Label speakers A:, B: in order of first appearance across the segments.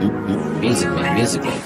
A: Musically.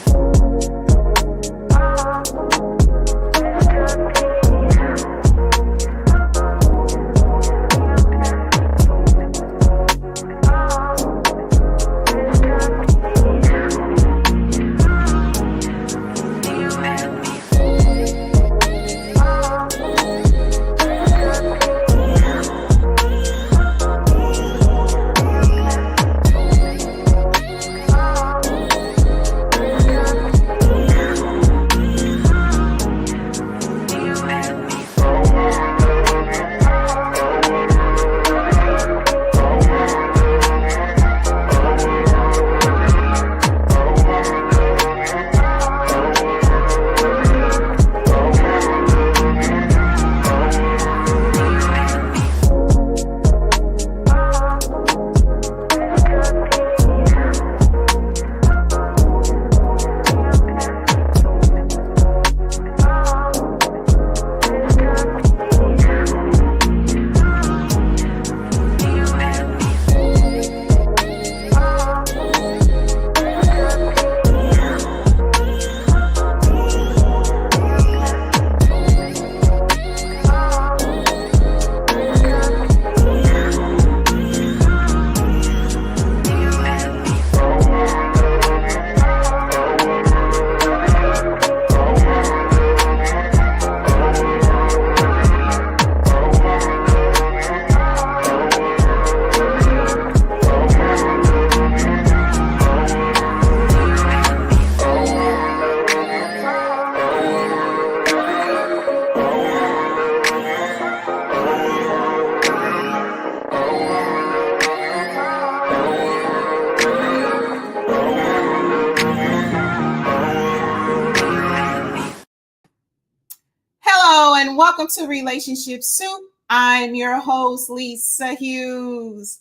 B: Welcome to Relationship Soup. I'm your host, Lisa Hughes.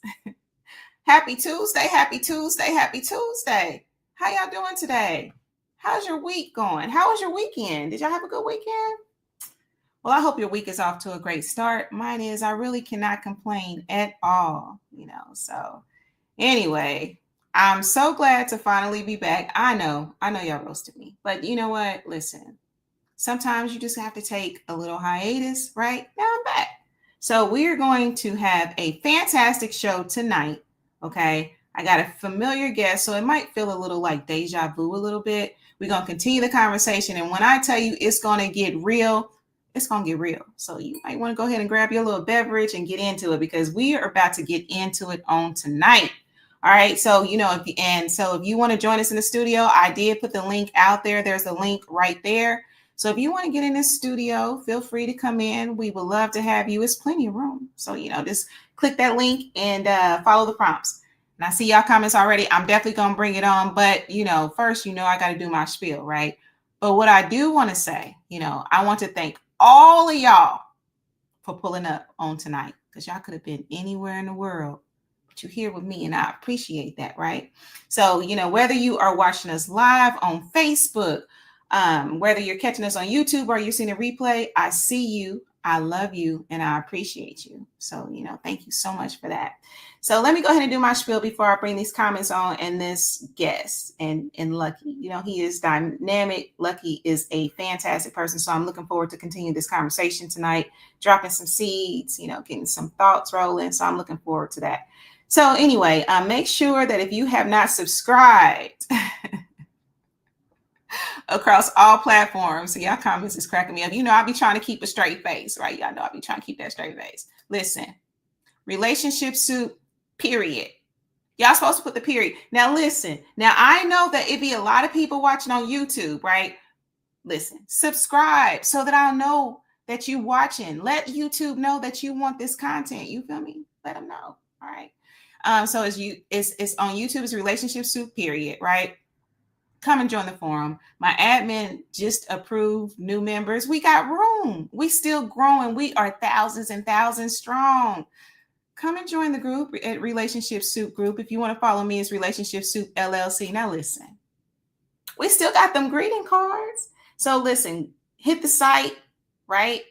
B: Happy Tuesday, happy Tuesday, happy Tuesday. How y'all doing today? How's your week going? How was your weekend? Did y'all have a good weekend? Well, I hope your week is off to a great start. Mine is. I really cannot complain at all, So anyway, I'm so glad to finally be back. I know y'all roasted me, but you know what? Listen. Sometimes you just have to take a little hiatus, right? Now I'm back. So we are going to have a fantastic show tonight, okay? I got a familiar guest, so it might feel a little like deja vu a little bit. We're going to continue the conversation, and when I tell you it's going to get real, it's going to get real. So you might want to go ahead and grab your little beverage and get into it because we are about to get into it on tonight. All right, so if you want to join us in the studio, I did put the link out there. There's a link right there. So if you want to get in this studio, feel free to come in. We would love to have you. It's plenty of room. So, just click that link and follow the prompts. And I see y'all comments already. I'm definitely going to bring it on. But, first, I got to do my spiel, right? But what I do want to say, I want to thank all of y'all for pulling up on tonight because y'all could have been anywhere in the world. But you're here with me and I appreciate that, right? So, whether you are watching us live on Facebook, whether you're catching us on YouTube or you're seeing a replay, I see you, I love you, and I appreciate you. So, thank you so much for that. So let me go ahead and do my spiel before I bring these comments on and this guest and Lucky. He is dynamic. Lucky is a fantastic person. So I'm looking forward to continue this conversation tonight, dropping some seeds, getting some thoughts rolling. So I'm looking forward to that. So anyway, make sure that if you have not subscribed across all platforms. So y'all comments is cracking me up. I be trying to keep a straight face, right? Y'all know I be trying to keep that straight face. Listen, Relationship Soup, period. Y'all supposed to put the period. Now listen, I know that it be a lot of people watching on YouTube, right? Listen, subscribe so that I'll know that you watching. Let YouTube know that you want this content. You feel me? Let them know. All right. So it's on YouTube, it's Relationship Soup, period, right? Come and join the forum. My admin just approved new members. We got room. We still growing. We are thousands and thousands strong. Come and join the group at Relationship Soup Group. If you want to follow me, it's RelationshipSoupLLC. Now listen, we still got them greeting cards. So listen, hit the site, right?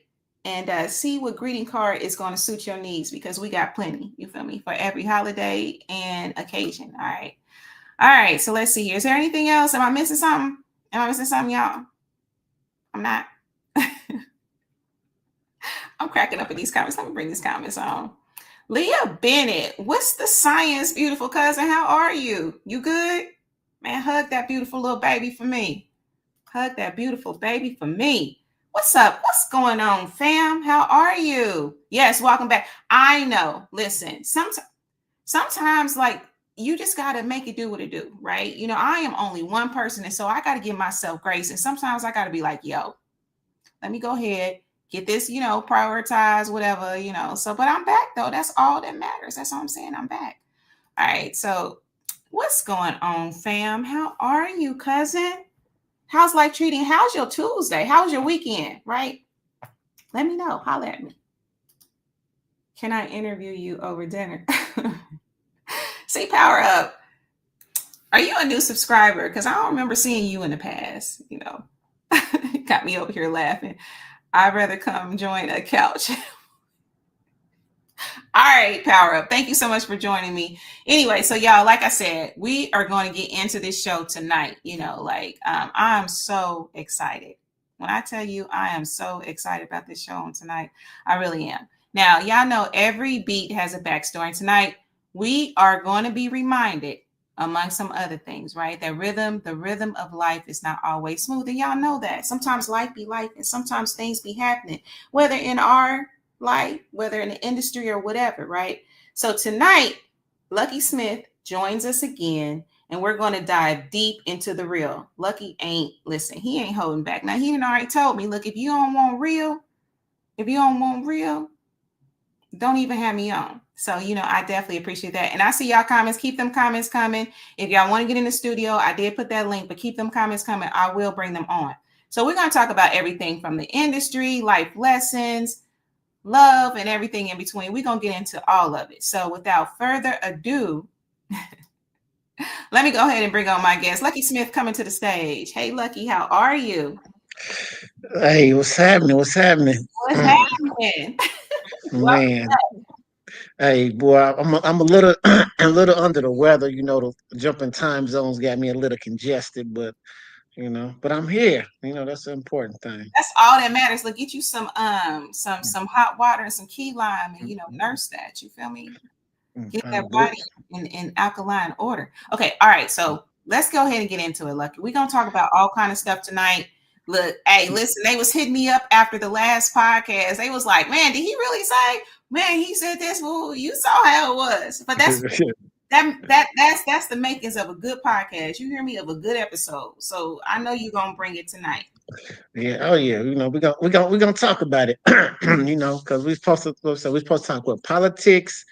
B: And see what greeting card is going to suit your needs because we got plenty, you feel me, for every holiday and occasion, all right? All right, so let's see here. Is there anything else? Am I missing something? Am I missing something, y'all? I'm not. I'm cracking up at these comments. Let me bring these comments on. Leah Bennett, what's the science, beautiful cousin? How are you? You good? Man, hug that beautiful little baby for me. Hug that beautiful baby for me. What's up? What's going on, fam? How are you? Yes, welcome back. I know. Listen, sometimes like you just got to make it do what it do, right? You know, I am only one person, and so I got to give myself grace. And sometimes I got to be like, yo, let me go ahead, get this, prioritize, whatever, So, but I'm back though. That's all that matters. That's all I'm saying. I'm back. All right. So, what's going on, fam? How are you, cousin? How's life treating? How's your Tuesday? How's your weekend? Right? Let me know. Holler at me. Can I interview you over dinner? See, power up. Are you a new subscriber? Because I don't remember seeing you in the past. Got me over here laughing. I'd rather come join a couch. All right, power up. Thank you so much for joining me. Anyway, so y'all, like I said, we are going to get into this show tonight. I'm so excited. When I tell you I am so excited about this show on tonight, I really am. Now, y'all know every beat has a backstory. Tonight, we are going to be reminded, among some other things, right? That the rhythm of life is not always smooth. And y'all know that. Sometimes life be life and sometimes things be happening, whether in our life, whether in the industry or whatever, right? So tonight, Lucky Smith joins us again, and we're going to dive deep into the real. Lucky he ain't holding back. Now, he already told me, look, if you don't want real, don't even have me on. So, I definitely appreciate that. And I see y'all comments. Keep them comments coming. If y'all want to get in the studio, I did put that link, but keep them comments coming. I will bring them on. So we're going to talk about everything from the industry, life lessons, love, and everything in between. We're going to get into all of it. So without further ado, let me go ahead and bring on my guest, Lucky Smith, coming to the stage. Hey, Lucky, how are you?
A: Hey, what's happening? What's happening?
B: What's happening?
A: Man, hey, boy, I'm a little a little under the weather. The jumping time zones got me a little congested, but I'm here. That's the important thing.
B: That's all that matters. Look, get you some hot water and some key lime, and nurse that. You feel me? Get that
A: I'm good.
B: body in alkaline order. Okay, all right. So let's go ahead and get into it, Lucky. We're gonna talk about all kind of stuff tonight. Look, hey, listen, they was hitting me up after the last podcast. They was like, man, did he really say? Man, he said this. Well, you saw how it was. But that's the makings of a good podcast. You hear me? Of a good episode. So I know you're gonna bring it tonight.
A: Yeah, oh yeah. We're gonna talk about it. Because we're supposed to talk about politics,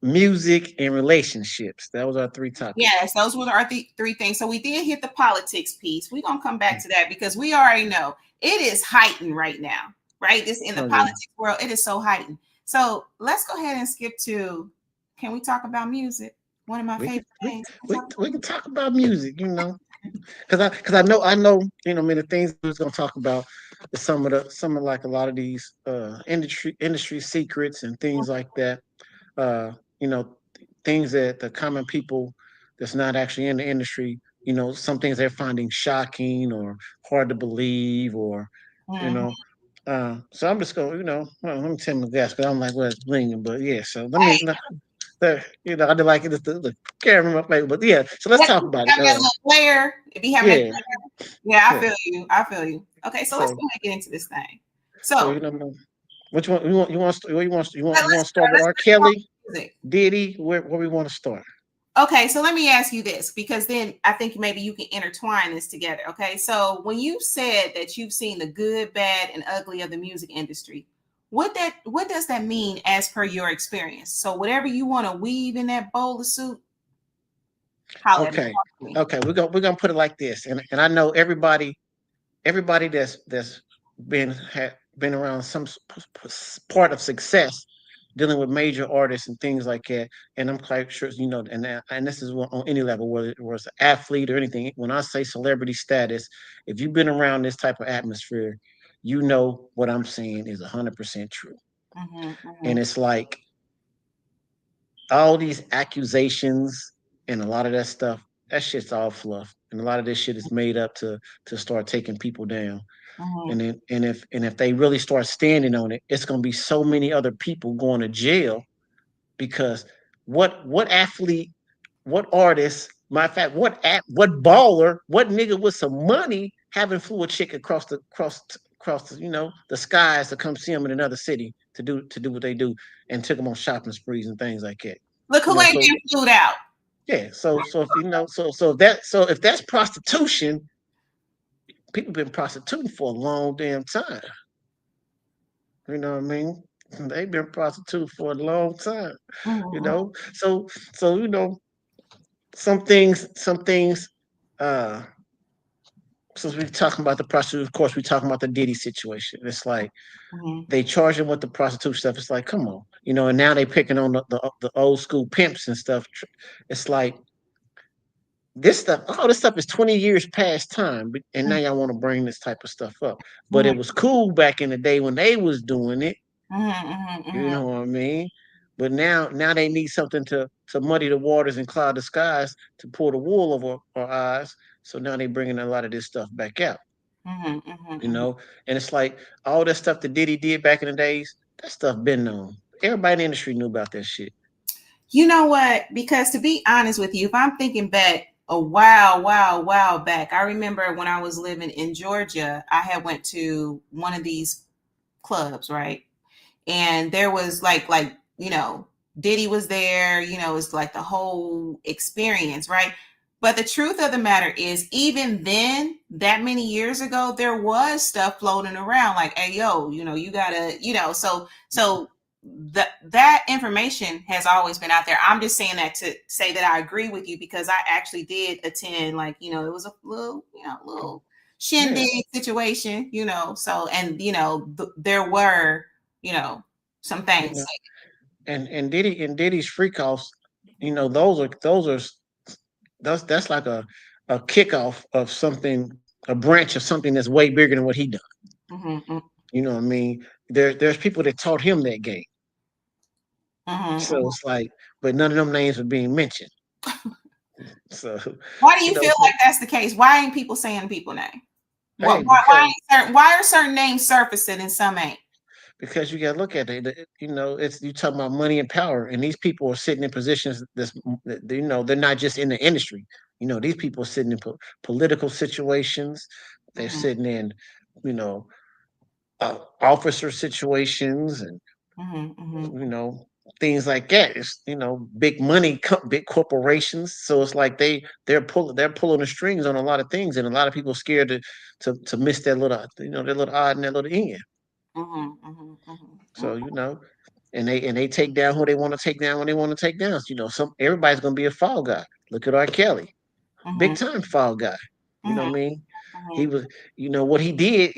A: music, and relationships. That was our three topics.
B: Yes, those were our three things. So we did hit the politics piece. We're gonna come back to that because we already know it is heightened right now, right? This in the
A: Oh yeah.
B: politics world, it is so heightened. So let's go ahead and skip to. Can we talk about music? One of my
A: We can
B: favorite
A: we,
B: things.
A: we can talk about music. Because I know many things we was gonna talk about is some of like a lot of these industry secrets and things like that. Uh, you know, things that the common people that's not actually in the industry, some things they're finding shocking or hard to believe or you
B: Mhm.
A: know. So I'm just going, well, let me tell my guys, because I'm like, well, it's blinging, but yeah. So I did like it, the camera, my face, but yeah. So let's
B: Got
A: talk about it.
B: that little flare. If you having that,
A: Yeah,
B: yeah, I
A: yeah.
B: feel you. I feel you. Okay, so let's
A: So
B: go ahead and get into this thing.
A: so
B: So
A: which one you want to start with
B: let's
A: R.
B: talk
A: Kelly,
B: music.
A: Diddy? Where we want to start?
B: Okay, so let me ask you this because then I think maybe you can intertwine this together. Okay, so when you said that you've seen the good, bad, and ugly of the music industry, what does that mean as per your experience? So whatever you want to weave in that bowl of soup, holla at me.
A: Okay, okay. We're gonna put it like this, and I know everybody that's been around some part of success dealing with major artists and things like that, and I'm quite sure and this is on any level, whether it was an athlete or anything. When I say celebrity status, if you've been around this type of atmosphere, what I'm saying is 100% true.
B: Mm-hmm,
A: And
B: mm-hmm.
A: it's like all these accusations and a lot of that stuff. that shit's all fluff, and a lot of this shit is made up to start taking people down.
B: Mhm.
A: And then and if they really start standing on it, it's gonna be so many other people going to jail because what athlete, what artist, matter of fact, what baller, what nigga with some money haven't flew a chick across the, the skies to come see them in another city to do what they do and took them on shopping sprees and things like that.
B: Look who ain't
A: So
B: been flued out.
A: yeah, so if if that's prostitution, people been prostituting for a long damn time. You know what I mean? They've been prostituting for a long time. You
B: Mhm.
A: know, so some things. Uh, since we're talking about the prostitute, of course, we're talking about the Diddy situation. It's like
B: Mhm.
A: they charge him with the prostitute stuff. It's like, come on, and now they picking on the old school pimps and stuff. It's like all this stuff is 20 years past time, and now y'all want to bring this type of stuff up. But
B: Mhm.
A: it was cool back in the day when they was doing it.
B: Mhm. Mhm.
A: You
B: Mhm.
A: know what I mean? But now they need something to muddy the waters and cloud the skies to pull the wool over our eyes. So now they bringing a lot of this stuff back out.
B: Mhm. Mhm.
A: You
B: Mhm.
A: know, and it's like all that stuff that Diddy did back in the days. That stuff been known. Everybody in the industry knew about that shit.
B: You know what? Because to be honest with you, if I'm thinking back a while back, I remember when I was living in Georgia, I had went to one of these clubs, right? And there was like Diddy was there. It's like the whole experience, right? But the truth of the matter is, even then, that many years ago, there was stuff floating around like, hey, yo, you gotta, so that information has always been out there. I'm just saying that to say that I agree with you because I actually did attend, like, it was a little
A: Yeah,
B: shindig situation, so, and there were, you know, some
A: you
B: things.
A: know, and Diddy's freak offs. That's like a kickoff of something, a branch of something that's way bigger than what he done.
B: Mm-hmm,
A: You know what I mean? There's people that taught him that game.
B: mm-hmm,
A: So
B: mm-hmm.
A: it's like, but none of them names are being mentioned. So,
B: Why do you feel
A: so
B: like that's the case? Why ain't people saying people name?
A: hey,
B: Why are certain names surfacing and some ain't?
A: because you got to look at it. It's you talking about money and power, and these people are sitting in positions they're not just in the industry. These people are sitting in political situations. They're
B: Mm-hmm,
A: sitting in, you know, officer situations, and
B: mm-hmm, mm-hmm,
A: you know things like that. It's big money, big corporations. So it's like they're pulling the strings on a lot of things, and a lot of people scared to miss that little that little odd and that little end.
B: mm-hmm, mm-hmm, mm-hmm.
A: So and they take down who they want to take down when they want to take down. Some everybody's gonna be a fall guy. Look at R. Kelly,
B: Mm-hmm,
A: big time fall guy. You know
B: mm-hmm,
A: what I mean? He
B: mm-hmm,
A: was, what he did.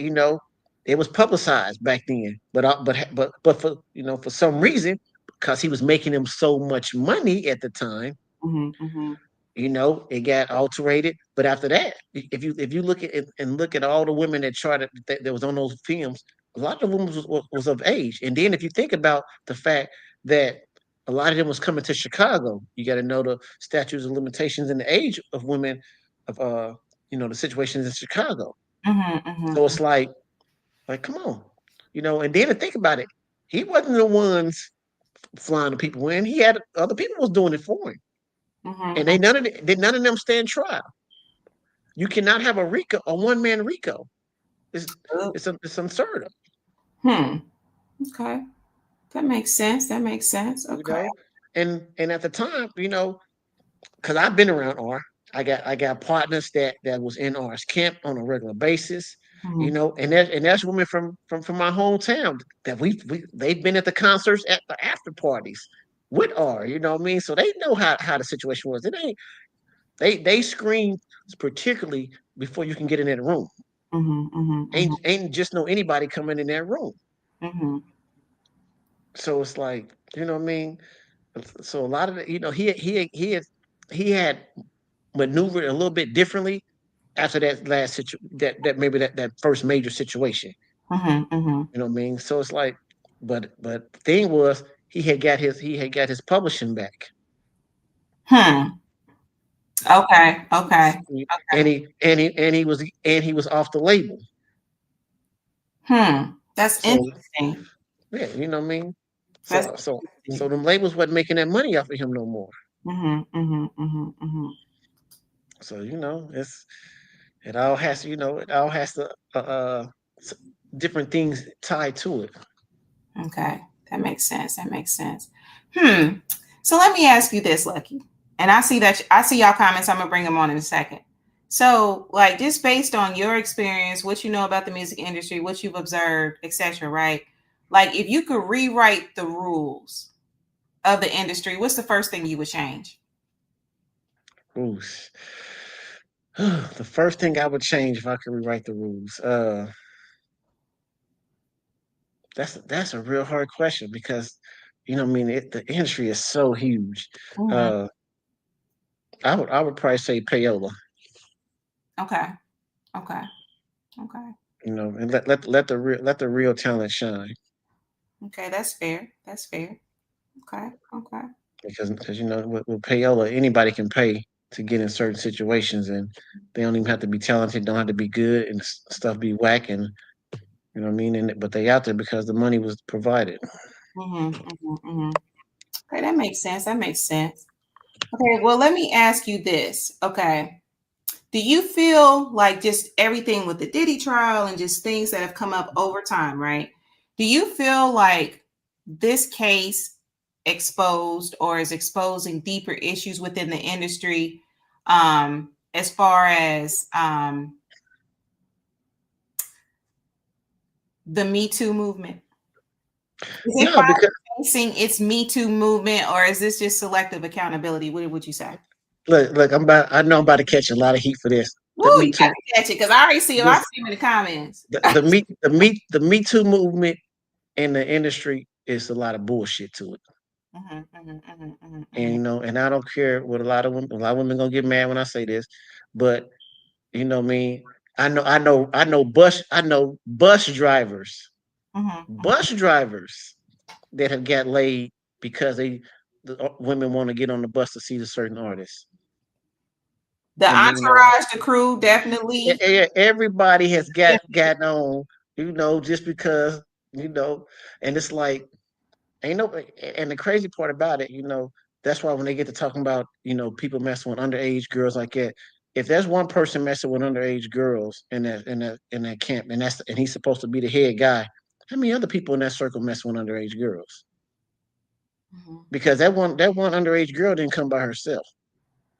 A: It was publicized back then. But for some reason, because he was making them so much money at the time,
B: mm-hmm,
A: it got alterated. But after that, if you look at it and look at all the women that was on those films, a lot of them was of age. And then if you think about the fact that a lot of them was coming to Chicago, you got to know the statutes of limitations and the age of women, of the situations in Chicago.
B: mm-hmm,
A: So
B: mm-hmm,
A: it's like come on, and then to think about it, he wasn't the ones flying the people in. He had other people was doing it for him, and
B: mm-hmm.
A: they none of them stand trial. You cannot have a one man RICO. It's
B: Oh,
A: it's absurd.
B: hmm. Okay. That makes sense. That makes sense.
A: You
B: Okay.
A: know, and at the time, because I've been around R. I got partners that was in R's camp on a regular basis.
B: Mm-hmm,
A: And that's women from my hometown that they've been at the concerts, at the after parties with R. You know what I mean? So they know how the situation was. It ain't they screen particularly before you can get in that room.
B: mm-hmm, mm-hmm,
A: Ain't just no anybody coming in that room.
B: mm-hmm,
A: So it's like, what I mean? So a lot of the, he had maneuvered a little bit differently after that last that maybe that first major situation.
B: mm-hmm, mm-hmm.
A: You know what I mean? So it's like, but the thing was he had got his publishing back.
B: Hmm. Okay. Okay.
A: And he was off the label.
B: That's
A: So
B: interesting.
A: yeah, you know what I mean.
B: That's
A: So them labels wasn't making that money off of him no more. So it all has to it all has to s- different things tied to it.
B: Okay, that makes sense. That makes sense. Hmm. So let me ask you this, Lucky. And I see y'all comments. I'm gonna bring them on in a second. So, like, just based on your experience, what you know about the music industry, what you've observed, etc., right? Like, if you could rewrite the rules of the industry, what's the first thing you would change?
A: Ooh. The first thing I would change if I could rewrite the rules. That's a real hard question because I mean the industry is so huge.
B: Mhm.
A: Uh, I would probably say payola.
B: Okay. Okay. Okay.
A: And let the real talent shine
B: Okay. That's fair. That's fair. Okay. Okay.
A: because with payola anybody can pay to get in certain situations and they don't even have to be talented, don't have to be good and stuff be whack and you know what I mean. But they out there because the money was provided.
B: Okay, that makes sense. That makes sense. Okay, well, let me ask you this. Okay. Do you feel like just everything with the Diddy trial and just things that have come up over time, right? Do you feel like this case exposed or is exposing deeper issues within the industry as far as the Me Too movement? Is it
A: No, because
B: facing its Me Too movement or is this just selective accountability? What would you say?
A: look, I know I'm about to catch a lot of heat for this.
B: Woo,
A: The Me
B: you got
A: Too,
B: to catch it because I already see him. I
A: this,
B: see him in the comments.
A: the Me Too movement in the industry is a lot of bullshit to it. And and I don't care what a lot of women gonna get mad when I say this, but what I mean, I know bus drivers that have got laid because the women want to get on the bus to see the certain artists.
B: The
A: And
B: entourage, the crew, definitely.
A: everybody has gotten on, just because, and it's like ain't no and the crazy part about it, that's why when they get to talking about, people messing with underage girls like that, if there's one person messing with underage girls in that camp, and he's supposed to be the head guy, how many other people in that circle messing with underage girls? Because that one underage girl didn't come by herself,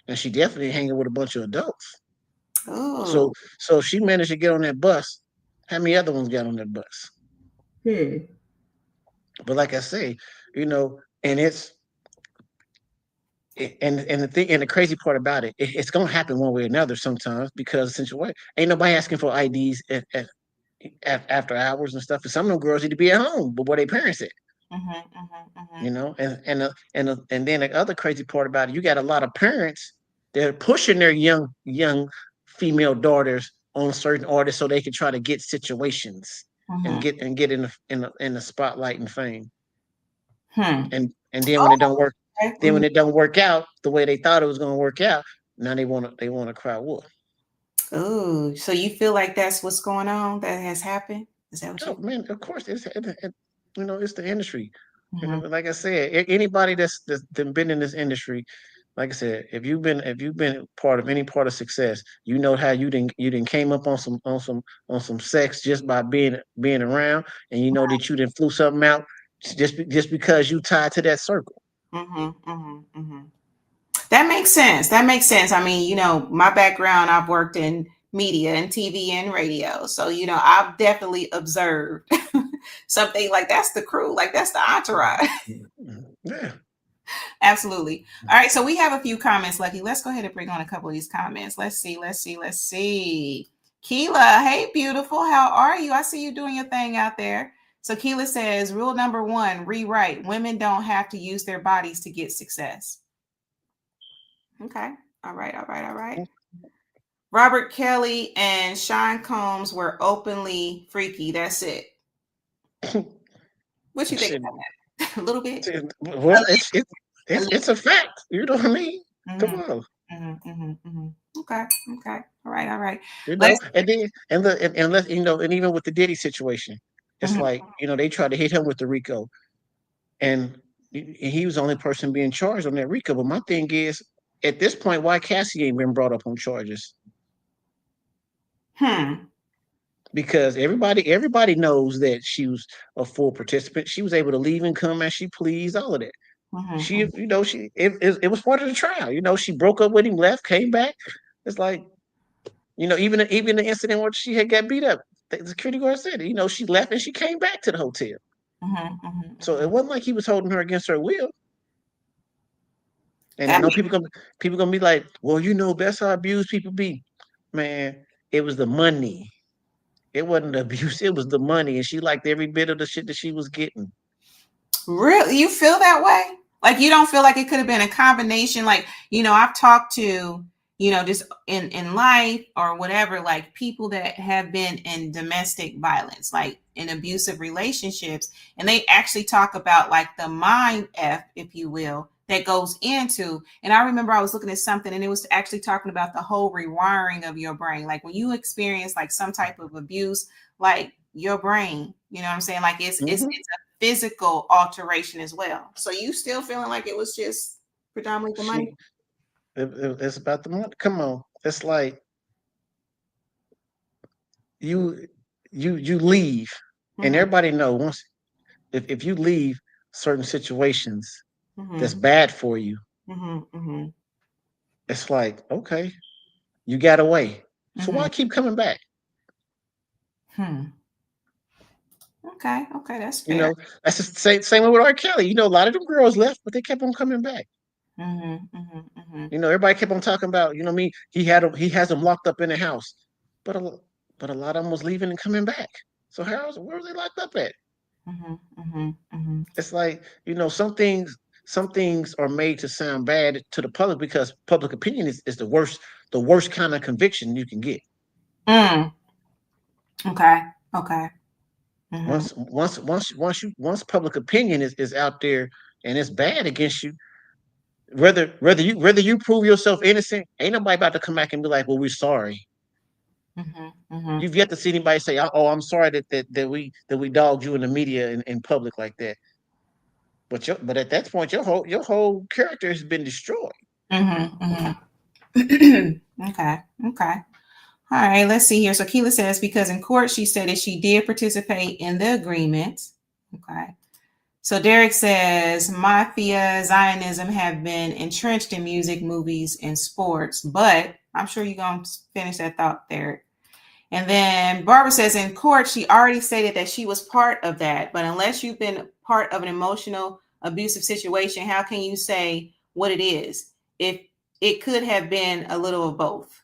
A: and she definitely hanging with a bunch of adults. So
B: Oh.
A: so she managed to get on that bus. How many other ones got on that bus? But like I say, and the crazy part about it's gonna happen one way or another sometimes because essentially ain't nobody asking for IDs after hours and stuff. And some of them girls need to be at home, but where their parents at? And then the other crazy part about it, you got a lot of parents that are pushing their young female daughters on certain artists so they can try to get situations and get in the spotlight and fame. And then when it don't work, then when it don't work out the way they thought it was gonna work out, now they want to cry wolf.
B: Oh, so you feel like that's what's going on? That has happened? Is that what
A: Oh
B: you?
A: man, of course it's the industry.
B: Mhm.
A: Like I said, anybody that's been in this industry, like I said, if you've been part of any part of success, you know how you didn't came up on some sex just by being around, and you know that you didn't flew something out just because you tied to that circle.
B: That makes sense. That makes sense. I mean, my background, I've worked in media and TV and radio. So, I've definitely observed something like that's the crew, like that's the entourage.
A: Yeah.
B: Absolutely. All right. So we have a few comments, Lucky. Let's go ahead and bring on a couple of these comments. Let's see. Let's see. Let's see. Keela, hey, beautiful. How are you? I see you doing your thing out there. So Keela says, rule number one, rewrite. Women don't have to use their bodies to get success. Okay. All right. All right. All right. Robert Kelly and Sean Combs were openly freaky. That's it. What you think
A: Shit.
B: about that? A little bit.
A: Well, it's a fact. You know what I mean? Come
B: Mhm.
A: on.
B: Okay. Okay. All right. All right.
A: You know,
B: Let's.
A: and then and let you know, and even with the Diddy situation, it's
B: Mhm,
A: like, they tried to hit him with the RICO, and he was the only person being charged on that RICO. But my thing is, at this point, why Cassie ain't been brought up on charges?
B: hmm.
A: Because everybody knows that she was a full participant. She was able to leave and come as she pleased, all of that.
B: Mhm,
A: She,
B: mhm,
A: it was part of the trial. She broke up with him, left, came back. It's like, even the incident where she had got beat up, the security guard said it. She left and she came back to the hotel.
B: mhm, mhm,
A: So
B: mhm.
A: it wasn't like he was holding her against her will. And I
B: That
A: know people gonna be like, well, that's how abused people be. Man, it was the money. It wasn't the abuse. It was the money, and she liked every bit of the shit that she was getting.
B: Really, you feel that way? Like you don't feel like it could have been a combination? Like, I've talked to, just in life or whatever, like people that have been in domestic violence, like in abusive relationships, and they actually talk about like the mind F, if you will, that goes into. And I remember I was looking at something and it was actually talking about the whole rewiring of your brain. Like when you experience like some type of abuse, like your brain, you know what I'm saying? Like it's
A: Hmm.
B: physical alteration as well. So you still feeling like it was just predominantly the money?
A: She, it's about the money. Come on, it's like you, you leave, and
B: Mm-hmm.
A: everybody know once if you leave certain situations that's
B: Mm-hmm.
A: bad for you,
B: Mm-hmm. Mm-hmm.
A: it's like, okay, you got away. So
B: Mm-hmm.
A: why keep coming back?
B: Hmm. Okay. Okay. That's
A: You
B: fair.
A: know, that's the same way with R. Kelly. A lot of them girls left, but they kept on coming back.
B: Mm-hmm. Mm-hmm. Mm-hmm.
A: Everybody kept on talking about, me. He has them locked up in the house, but a lot of them was leaving and coming back. So where was they locked up at?
B: Mm-hmm. Mm-hmm. Mm-hmm.
A: It's like, some things are made to sound bad to the public because public opinion is the worst kind of conviction you can get.
B: Mm. Okay. Okay. Mm-hmm.
A: Once public opinion is out there and it's bad against you, whether you prove yourself innocent, ain't nobody about to come back and be like, well, we're sorry.
B: Mm-hmm. Mm-hmm.
A: You've yet to see anybody say, oh, I'm sorry that we dogged you in the media in public like that. But at that point, your whole character has been destroyed.
B: Mm-hmm. Mm-hmm. Okay. Okay. All right, let's see here. So Keela says because in court she said that she did participate in the agreement. Okay. So Derek says mafia, Zionism have been entrenched in music, movies, and sports, but I'm sure you're going to finish that thought there. And then Barbara says in court, she already stated that she was part of that, but unless you've been part of an emotional abusive situation, how can you say what it is? If it could have been a little of both.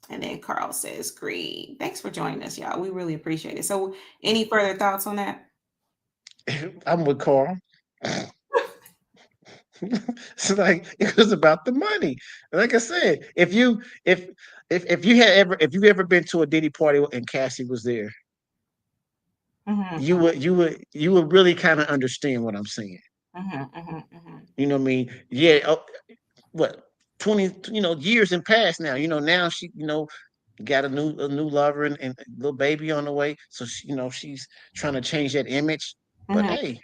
B: And then Carl says, greed. Thanks for joining us, y'all. We really appreciate it. So, any further thoughts on that?
A: I'm with Carl. It's like it was about the money. Like I said, if you ever been to a Diddy party and Cassie was there,
B: Mm-hmm,
A: you would really kind of understand what I'm saying.
B: mm-hmm, mm-hmm, mm-hmm,
A: You know what I mean? Yeah. What 20 years in past now. Now she got a new lover and a little baby on the way. So she's trying to change that image. But
B: mm-hmm,
A: hey,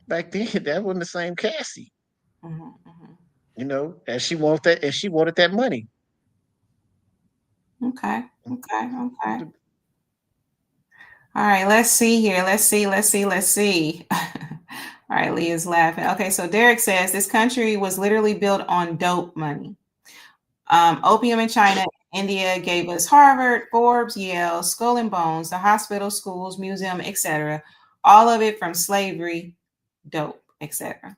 A: back then that wasn't the same Cassie.
B: mm-hmm, mm-hmm.
A: And she wanted that money.
B: Okay, okay, okay. All right, let's see here. Let's see. All right, Leah's laughing. Okay, so Derek says this country was literally built on dope money. Opium in China, India gave us Harvard, Forbes, Yale, Skull and Bones, the hospital, schools, museum, etc. All of it from slavery, dope, etc.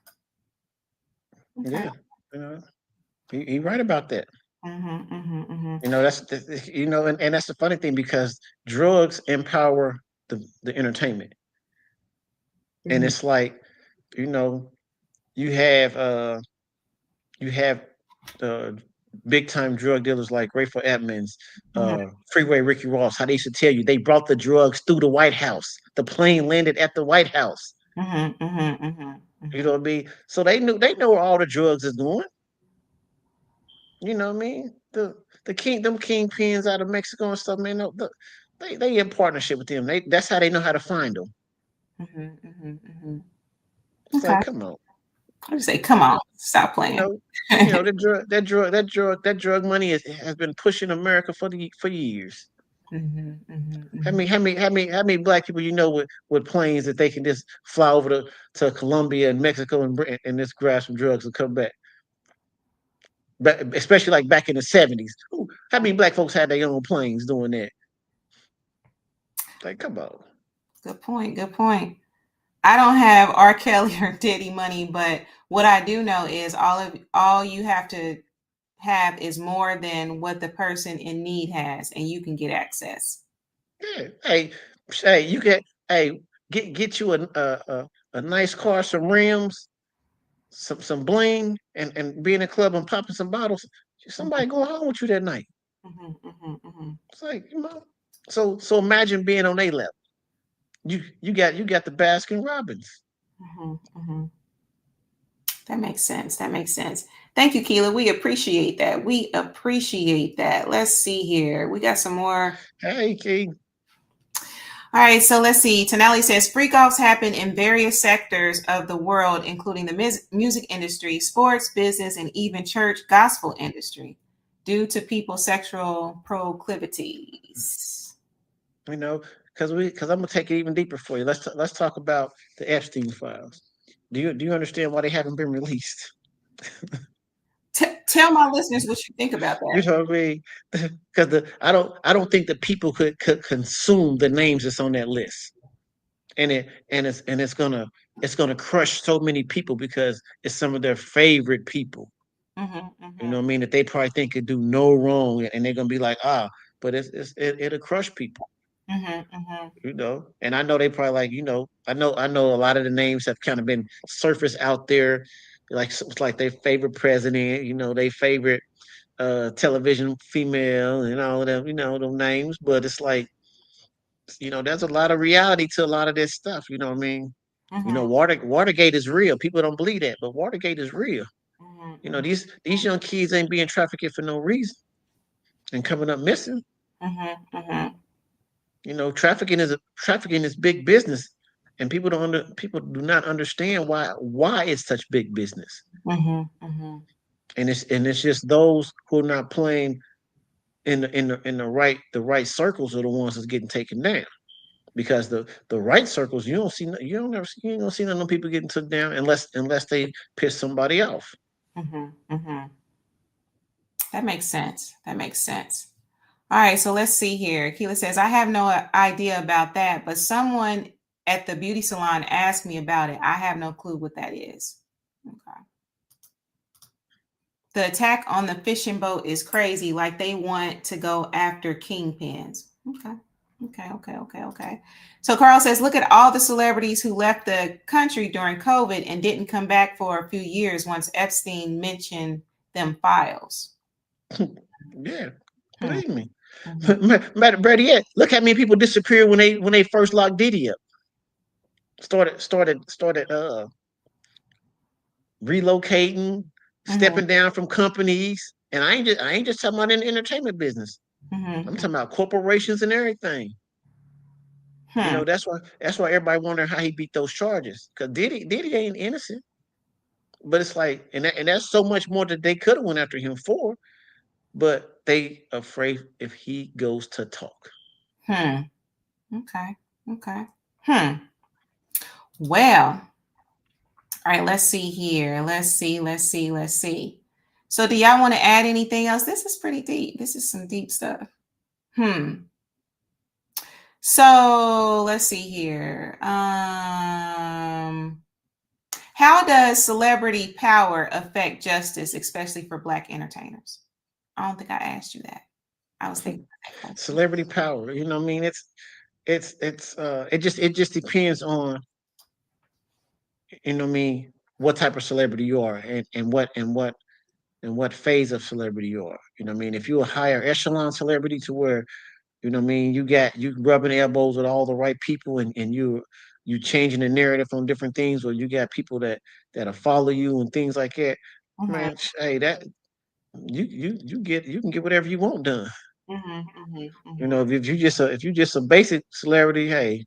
B: Okay.
A: Yeah, you know, he right about that.
B: Mm-hmm, mm-hmm, mm-hmm,
A: And that's the funny thing because drugs empower the entertainment, and
B: mm-hmm,
A: it's like you know you have uh you have uh big time drug dealers like Grateful Edmonds, Freeway Ricky Ross. How they used to tell you they brought the drugs through the White House. The plane landed at the White House.
B: mm-hmm, mm-hmm, mm-hmm.
A: You know what I mean? So they know where all the drugs is going. You know what I mean? Them kingpins out of Mexico and stuff, man. They in partnership with them. That's how they know how to find them. It's
B: Okay.
A: like, come on,
B: I would say, come on, stop
A: you
B: playing.
A: know, that drug money has been pushing America for years. How many black people you know with planes that they can just fly over to Colombia and Mexico and just grab some drugs and come back? But especially like back in the 70s. How many black folks had their own planes doing that? Like, come on.
B: Good point. Good point. I don't have R. Kelly or Diddy money, but what I do know is all you have to have is more than what the person in need has, and you can get access.
A: Yeah. Hey, you get hey get you a nice car, some rims, some bling, and be in a club and popping some bottles. Somebody going home with you that night. It's like, so imagine being on a level. You got the Baskin Robbins.
B: That makes sense. That makes sense. Thank you, Keela. We appreciate that. We appreciate that. Let's see here. We got some more.
A: Hey, Key.
B: All right, so let's see. Tonelli says freak offs happen in various sectors of the world, including the music industry, sports, business, and even church gospel industry, due to people's sexual proclivities.
A: Because I'm gonna take it even deeper for you. Let's talk about the Epstein files. Do you understand why they haven't been released?
B: Tell my listeners what you think about
A: You
B: that.
A: know what I mean? Because I don't think that people could consume the names that's on that list, and it's gonna crush so many people because it's some of their favorite people. You know what I mean? That they probably think could do no wrong, and they're gonna be like, but it'll crush people. And I know they probably like, I know a lot of the names have kind of been surfaced out there, like it's like their favorite president, their favorite television female and all of them, them names. But it's like, there's a lot of reality to a lot of this stuff. You know what I mean? Watergate is real. People don't believe that, but Watergate is real. These young kids ain't being trafficked for no reason and coming up missing. Trafficking is big business, and people do not understand why it's such big business. And it's just those who are not playing in the right circles are the ones that's getting taken down. Because the right circles, you ain't gonna see none of them people getting took down unless they piss somebody off.
B: That makes sense. That makes sense. All right, so let's see here. Keela says, I have no idea about that, but someone at the beauty salon asked me about it. I have no clue what that is. Okay. The attack on the fishing boat is crazy. Like they want to go after kingpins. Okay. So Carl says, look at all the celebrities who left the country during COVID and didn't come back for a few years once Epstein mentioned them files.
A: Yeah, believe me. Better yet, look how many people disappeared when they first locked Diddy up. Started relocating, stepping down from companies, and I ain't just talking about in the entertainment business. I'm talking about corporations and everything. That's why everybody wondering how he beat those charges. Because Diddy ain't innocent, but it's like, and that's so much more that they could have went after him for, but they afraid if he goes to talk.
B: Okay. Well, all right, let's see here. Let's see. So do y'all want to add anything else? This is pretty deep. This is some deep stuff. So let's see here. How does celebrity power affect justice, especially for Black entertainers? I don't think I asked you that. I was thinking
A: celebrity power. You know what I mean? It just depends on, what I mean, what type of celebrity you are, and what phase of celebrity you are. You know what I mean? If you're a higher echelon celebrity to where, you know what I mean, you rubbing elbows with all the right people, and you changing the narrative on different things, or you got people that'll follow you and things like that.
B: Mhm.
A: Man, hey, that you can get whatever you want done.
B: Mhm. Mhm.
A: You
B: Mhm.
A: know, if you just a basic celebrity, hey,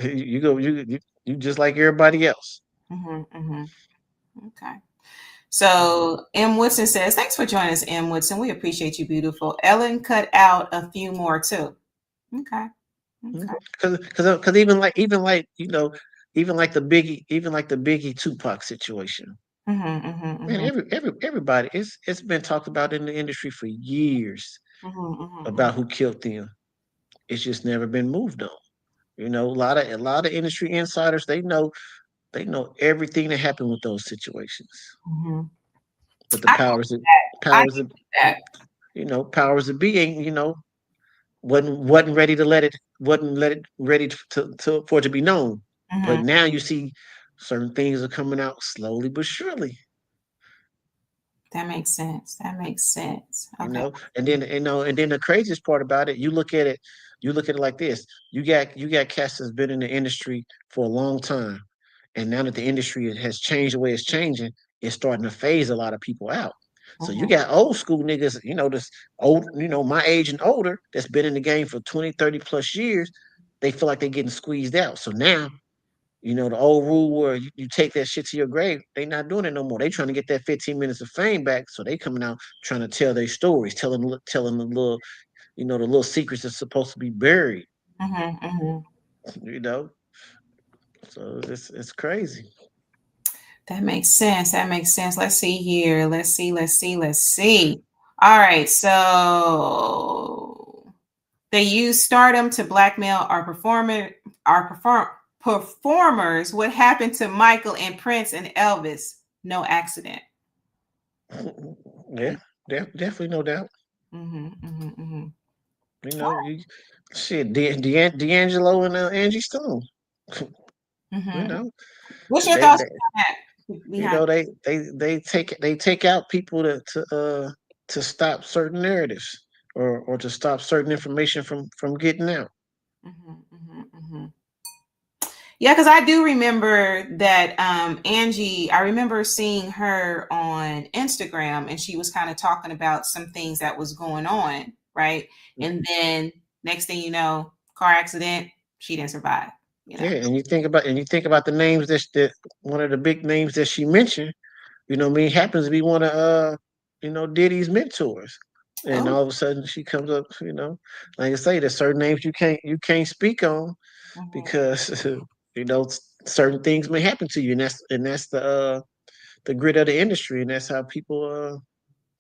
A: you go you just like everybody else.
B: Mhm. Mhm. Okay. So M. Woodson says, thanks for joining us, M. Woodson. We appreciate you, beautiful. Ellen cut out a few more too. Okay. Okay.
A: Because even like even like the Biggie Tupac situation.
B: Mhm. Mhm.
A: Man,
B: Mhm.
A: everybody, it's been talked about in the industry for years
B: Mhm. Mhm.
A: about who killed them. It's just never been moved on. You know, a lot of industry insiders, they know everything that happened with those situations.
B: Mhm.
A: But the
B: I know that. I
A: powers of
B: know that.
A: powers of being, wasn't ready to let it ready to for it to be known. But
B: Mhm.
A: now you see certain things are coming out slowly but surely.
B: That makes sense. That makes sense. Okay.
A: And then the craziest part about it, you look at it like this. You got cats that's been in the industry for a long time. And now that the industry has changed the way it's changing, it's starting to phase a lot of people out. So you
B: Mhm.
A: got old school niggas, this old, my age and older, that's been in the game for 20, 30 plus years. They feel like they're getting squeezed out. So now, the old rule where you take that shit to your grave, they not doing it no more. They trying to get that 15 minutes of fame back. So they coming out trying to tell their stories, telling the little, the little secrets that's supposed to be buried,
B: Mhm. Mhm.
A: you know. So it's crazy.
B: That makes sense. That makes sense. Let's see here. Let's see. Let's see. Let's see. All right. So they use stardom to blackmail performers. What happened to Michael and Prince and Elvis? No accident.
A: Yeah, definitely no doubt.
B: Mm-hmm, mm-hmm, mm-hmm.
A: You shit, D'Angelo and Angie Stone. you
B: Mm-hmm.
A: know,
B: What's your
A: they,
B: thoughts
A: they
B: on that? Behind.
A: they take out people to stop certain narratives or to stop certain information from getting out.
B: Mm-hmm, mm-hmm, mm-hmm. Yeah, because I do remember that Angie, I remember seeing her on Instagram and she was kind of talking about some things that was going on, right? And then next thing you know, car accident, she didn't survive, you know.
A: Yeah, and you think about the names that one of the big names that she mentioned. What I mean, happens to be one of Diddy's mentors. And
B: Oh.
A: all of a sudden she comes up, like I say, there's certain names you can't speak on
B: Mhm,
A: because certain things may happen to you, and that's the grit of the industry, and that's how people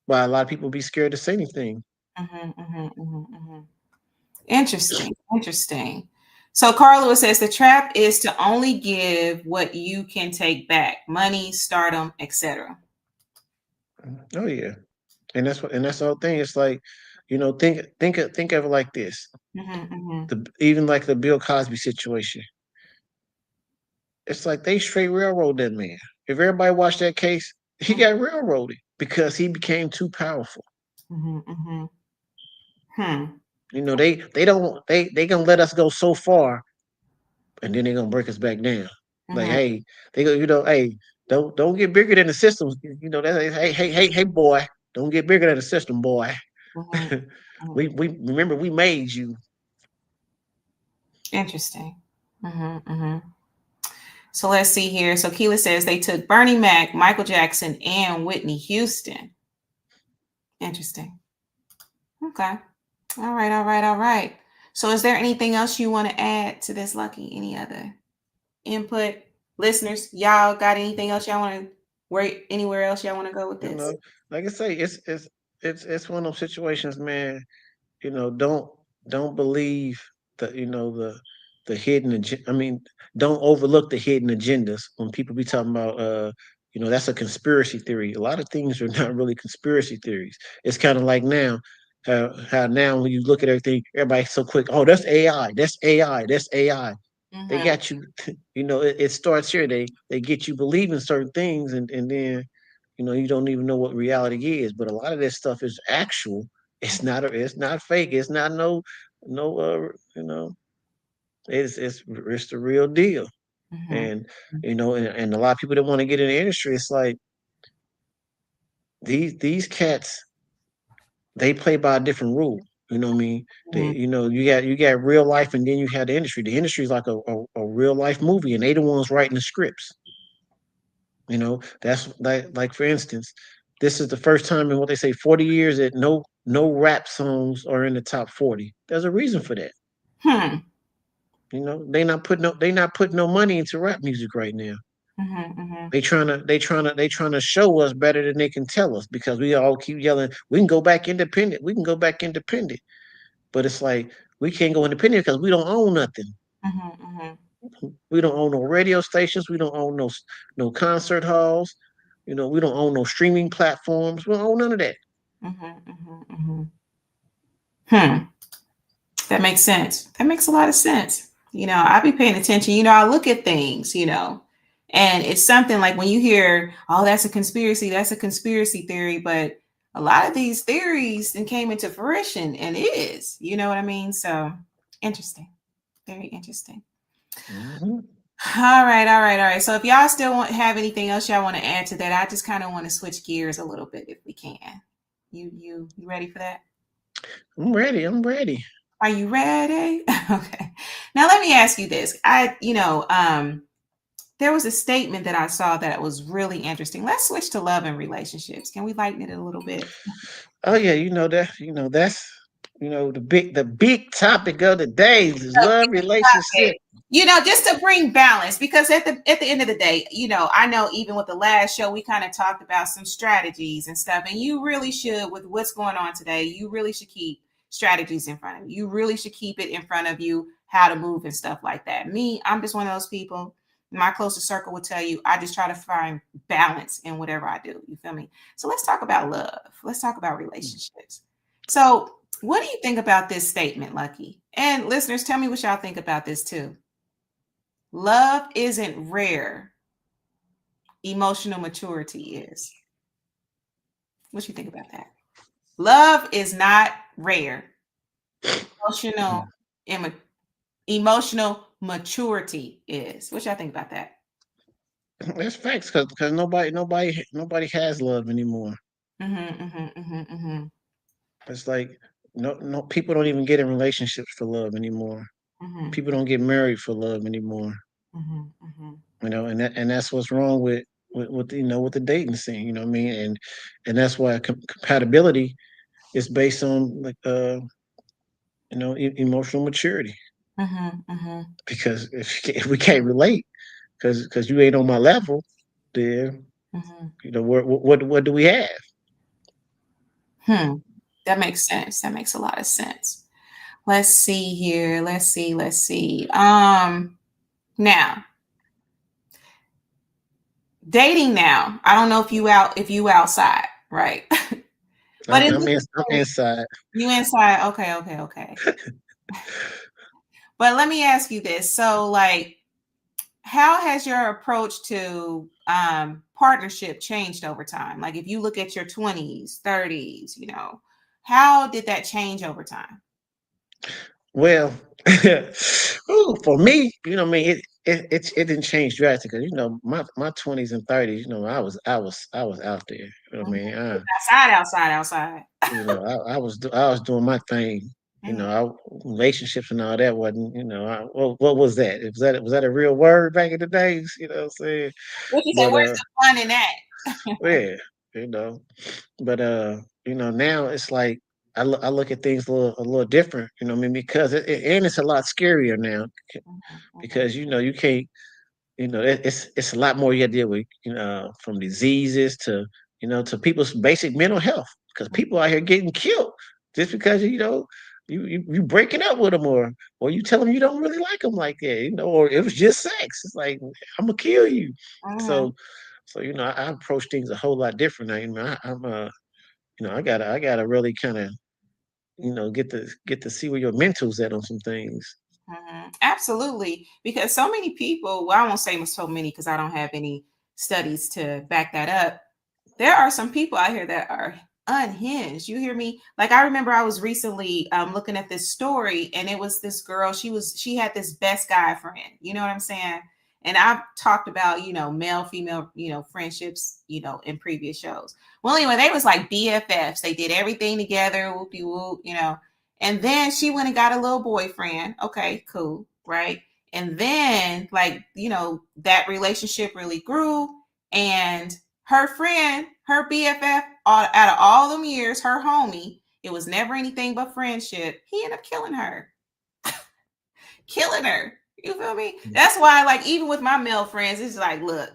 A: why a lot of people be scared to say anything.
B: mhm, mhm, mhm, mhm. Interesting, interesting. So Carla says the trap is to only give what you can take back: money, stardom, etc.
A: Oh yeah, and that's the whole thing. It's like, think of it like this.
B: Mhm, mhm,
A: Even like the Bill Cosby situation. It's like they straight railroad that man. If everybody watched that case, he
B: mhm,
A: got railroaded because he became too powerful.
B: mhm, mhm. Hmm.
A: They don't they gonna let us go so far, and then they gonna break us back down. Like,
B: Mhm,
A: hey, they go, hey, don't get bigger than the system. That hey boy, don't get bigger than the system, boy.
B: mhm, mhm.
A: We remember we made you.
B: Interesting. Mhm, mhm. So let's see here. So Keela says they took Bernie Mac, Michael Jackson, and Whitney Houston. Interesting. Okay. All right, all right, all right. So is there anything else you want to add to this, Lucky? Any other input? Listeners, y'all got anything else y'all want to where anywhere else y'all want to go with
A: You
B: this?
A: know, like I say, it's one of those situations, man. Don't believe the the hidden I mean, don't overlook the hidden agendas when people be talking about that's a conspiracy theory. A lot of things are not really conspiracy theories. It's kind of like now how now when you look at everything, everybody's so quick. Oh, that's AI. That's AI. That's AI. They
B: Mm-hmm,
A: got you. It starts here. They get you believing certain things, and then you don't even know what reality is. But a lot of this stuff is actual. It's not fake. It's not no It's the real deal.
B: Mm-hmm.
A: And and a lot of people that want to get in the industry, it's like these cats, they play by a different rule. You know what I mean? They,
B: Mm-hmm.
A: you got real life, and then you have the industry. The industry is like a real life movie, and they the ones writing the scripts. That's like for instance, this is the first time in what they say 40 years that no rap songs are in the top 40. There's a reason for that.
B: Hmm.
A: They not putting no money into rap music right now.
B: Mm-hmm. Mm-hmm.
A: They trying to show us better than they can tell us, because we all keep yelling, we can go back independent. We can go back independent. But it's like we can't go independent because we don't own nothing.
B: Mm-hmm. Mm-hmm.
A: We don't own no radio stations. We don't own no concert halls. We don't own no streaming platforms. We don't own none of that.
B: Mm-hmm. Mm-hmm. Hmm. That makes sense. That makes a lot of sense. I be paying attention. I look at things, and it's something like when you hear, oh, that's a conspiracy theory. But a lot of these theories then came into fruition, and it is, you know what I mean? So interesting. Very interesting.
A: Hmm.
B: All right, all right, all right. So if y'all still have anything else y'all want to add to that, I just kind of want to switch gears a little bit if we can. You ready for that?
A: I'm ready. I'm ready.
B: Are you ready? Okay. Now let me ask you this. There was a statement that I saw that was really interesting. Let's switch to love and relationships. Can we lighten it a little bit?
A: Oh yeah, that's the big topic of the day is love relationship.
B: Just to bring balance, because at the end of the day, I know even with the last show, we kind of talked about some strategies and stuff, and you really should, with what's going on today, you really should keep strategies in front of you. You really should keep it in front of you, how to move and stuff like that. Me, I'm just one of those people. My closest circle would tell you, I just try to find balance in whatever I do. You feel me? So let's talk about love. Let's talk about relationships. So what do you think about this statement, Lucky? And listeners, tell me what y'all think about this too. Love isn't rare. Emotional maturity is. What you think about that? Love is not rare. Emotional emotional maturity is. What y'all think about that?
A: That's facts, because nobody has love anymore.
B: Mm-hmm, mm-hmm, mm-hmm, mm-hmm,
A: It's like no people don't even get in relationships for love anymore.
B: mm-hmm,
A: People don't get married for love anymore.
B: mm-hmm, mm-hmm,
A: And that's what's wrong with the dating scene. You know what I mean? And that's why compatibility is based on like emotional maturity.
B: mm-hmm, mm-hmm,
A: Because if we can't relate, because you ain't on my level, then
B: mm-hmm.
A: what do we have?
B: Hmm. That makes sense. That makes a lot of sense. Let's see here. Let's see. Let's see. Now dating now. I don't know if you outside, right? But
A: I'm,
B: in
A: I'm,
B: this
A: in, I'm inside.
B: you inside. Okay, okay, okay. But let me ask you this. So like how has your approach to partnership changed over time? Like if you look at your 20s, 30s, how did that change over time?
A: Well, ooh, for me, what I mean, it didn't change drastically. My 20s and 30s, I was out there. You know what I
B: Mhm.
A: mean?
B: Outside, outside, outside.
A: I was doing my thing.
B: Mhm.
A: Relationships and all that wasn't. What was that? Was that a real word back in the days? You know what I'm saying?
B: What you say?
A: But
B: Where's the fun in that?
A: yeah, you know. But now it's like I look at things a little different. You know what I mean? Because and it's a lot scarier now,
B: Mhm, mhm,
A: because you can't. It's a lot more you got to deal with. From diseases to people's basic mental health. Because people out here getting killed just because you breaking up with them, or you tell them you don't really like them like that. Or it was just sex. It's like, I'm gonna kill you.
B: mhm,
A: So I approach things a whole lot different now. I gotta really kind of get to see where your mental's at on some things.
B: mhm. Absolutely. Because so many people, well, I won't say so many because I don't have any studies to back that up. There are some people out here that are unhinged. You hear me? Like I remember I was recently looking at this story, and it was this girl. She had this best guy friend. You know what I'm saying? And I've talked about, male, female, friendships, in previous shows. Well, anyway, they was like BFFs. They did everything together, whoopie whoop, And then she went and got a little boyfriend. Okay, cool, right? And then, like, that relationship really grew. And her friend, her BFF, out of all them years, her homie, it was never anything but friendship. He ended up killing her. Killing her. You feel me? That's why, like, even with my male friends, it's like, look,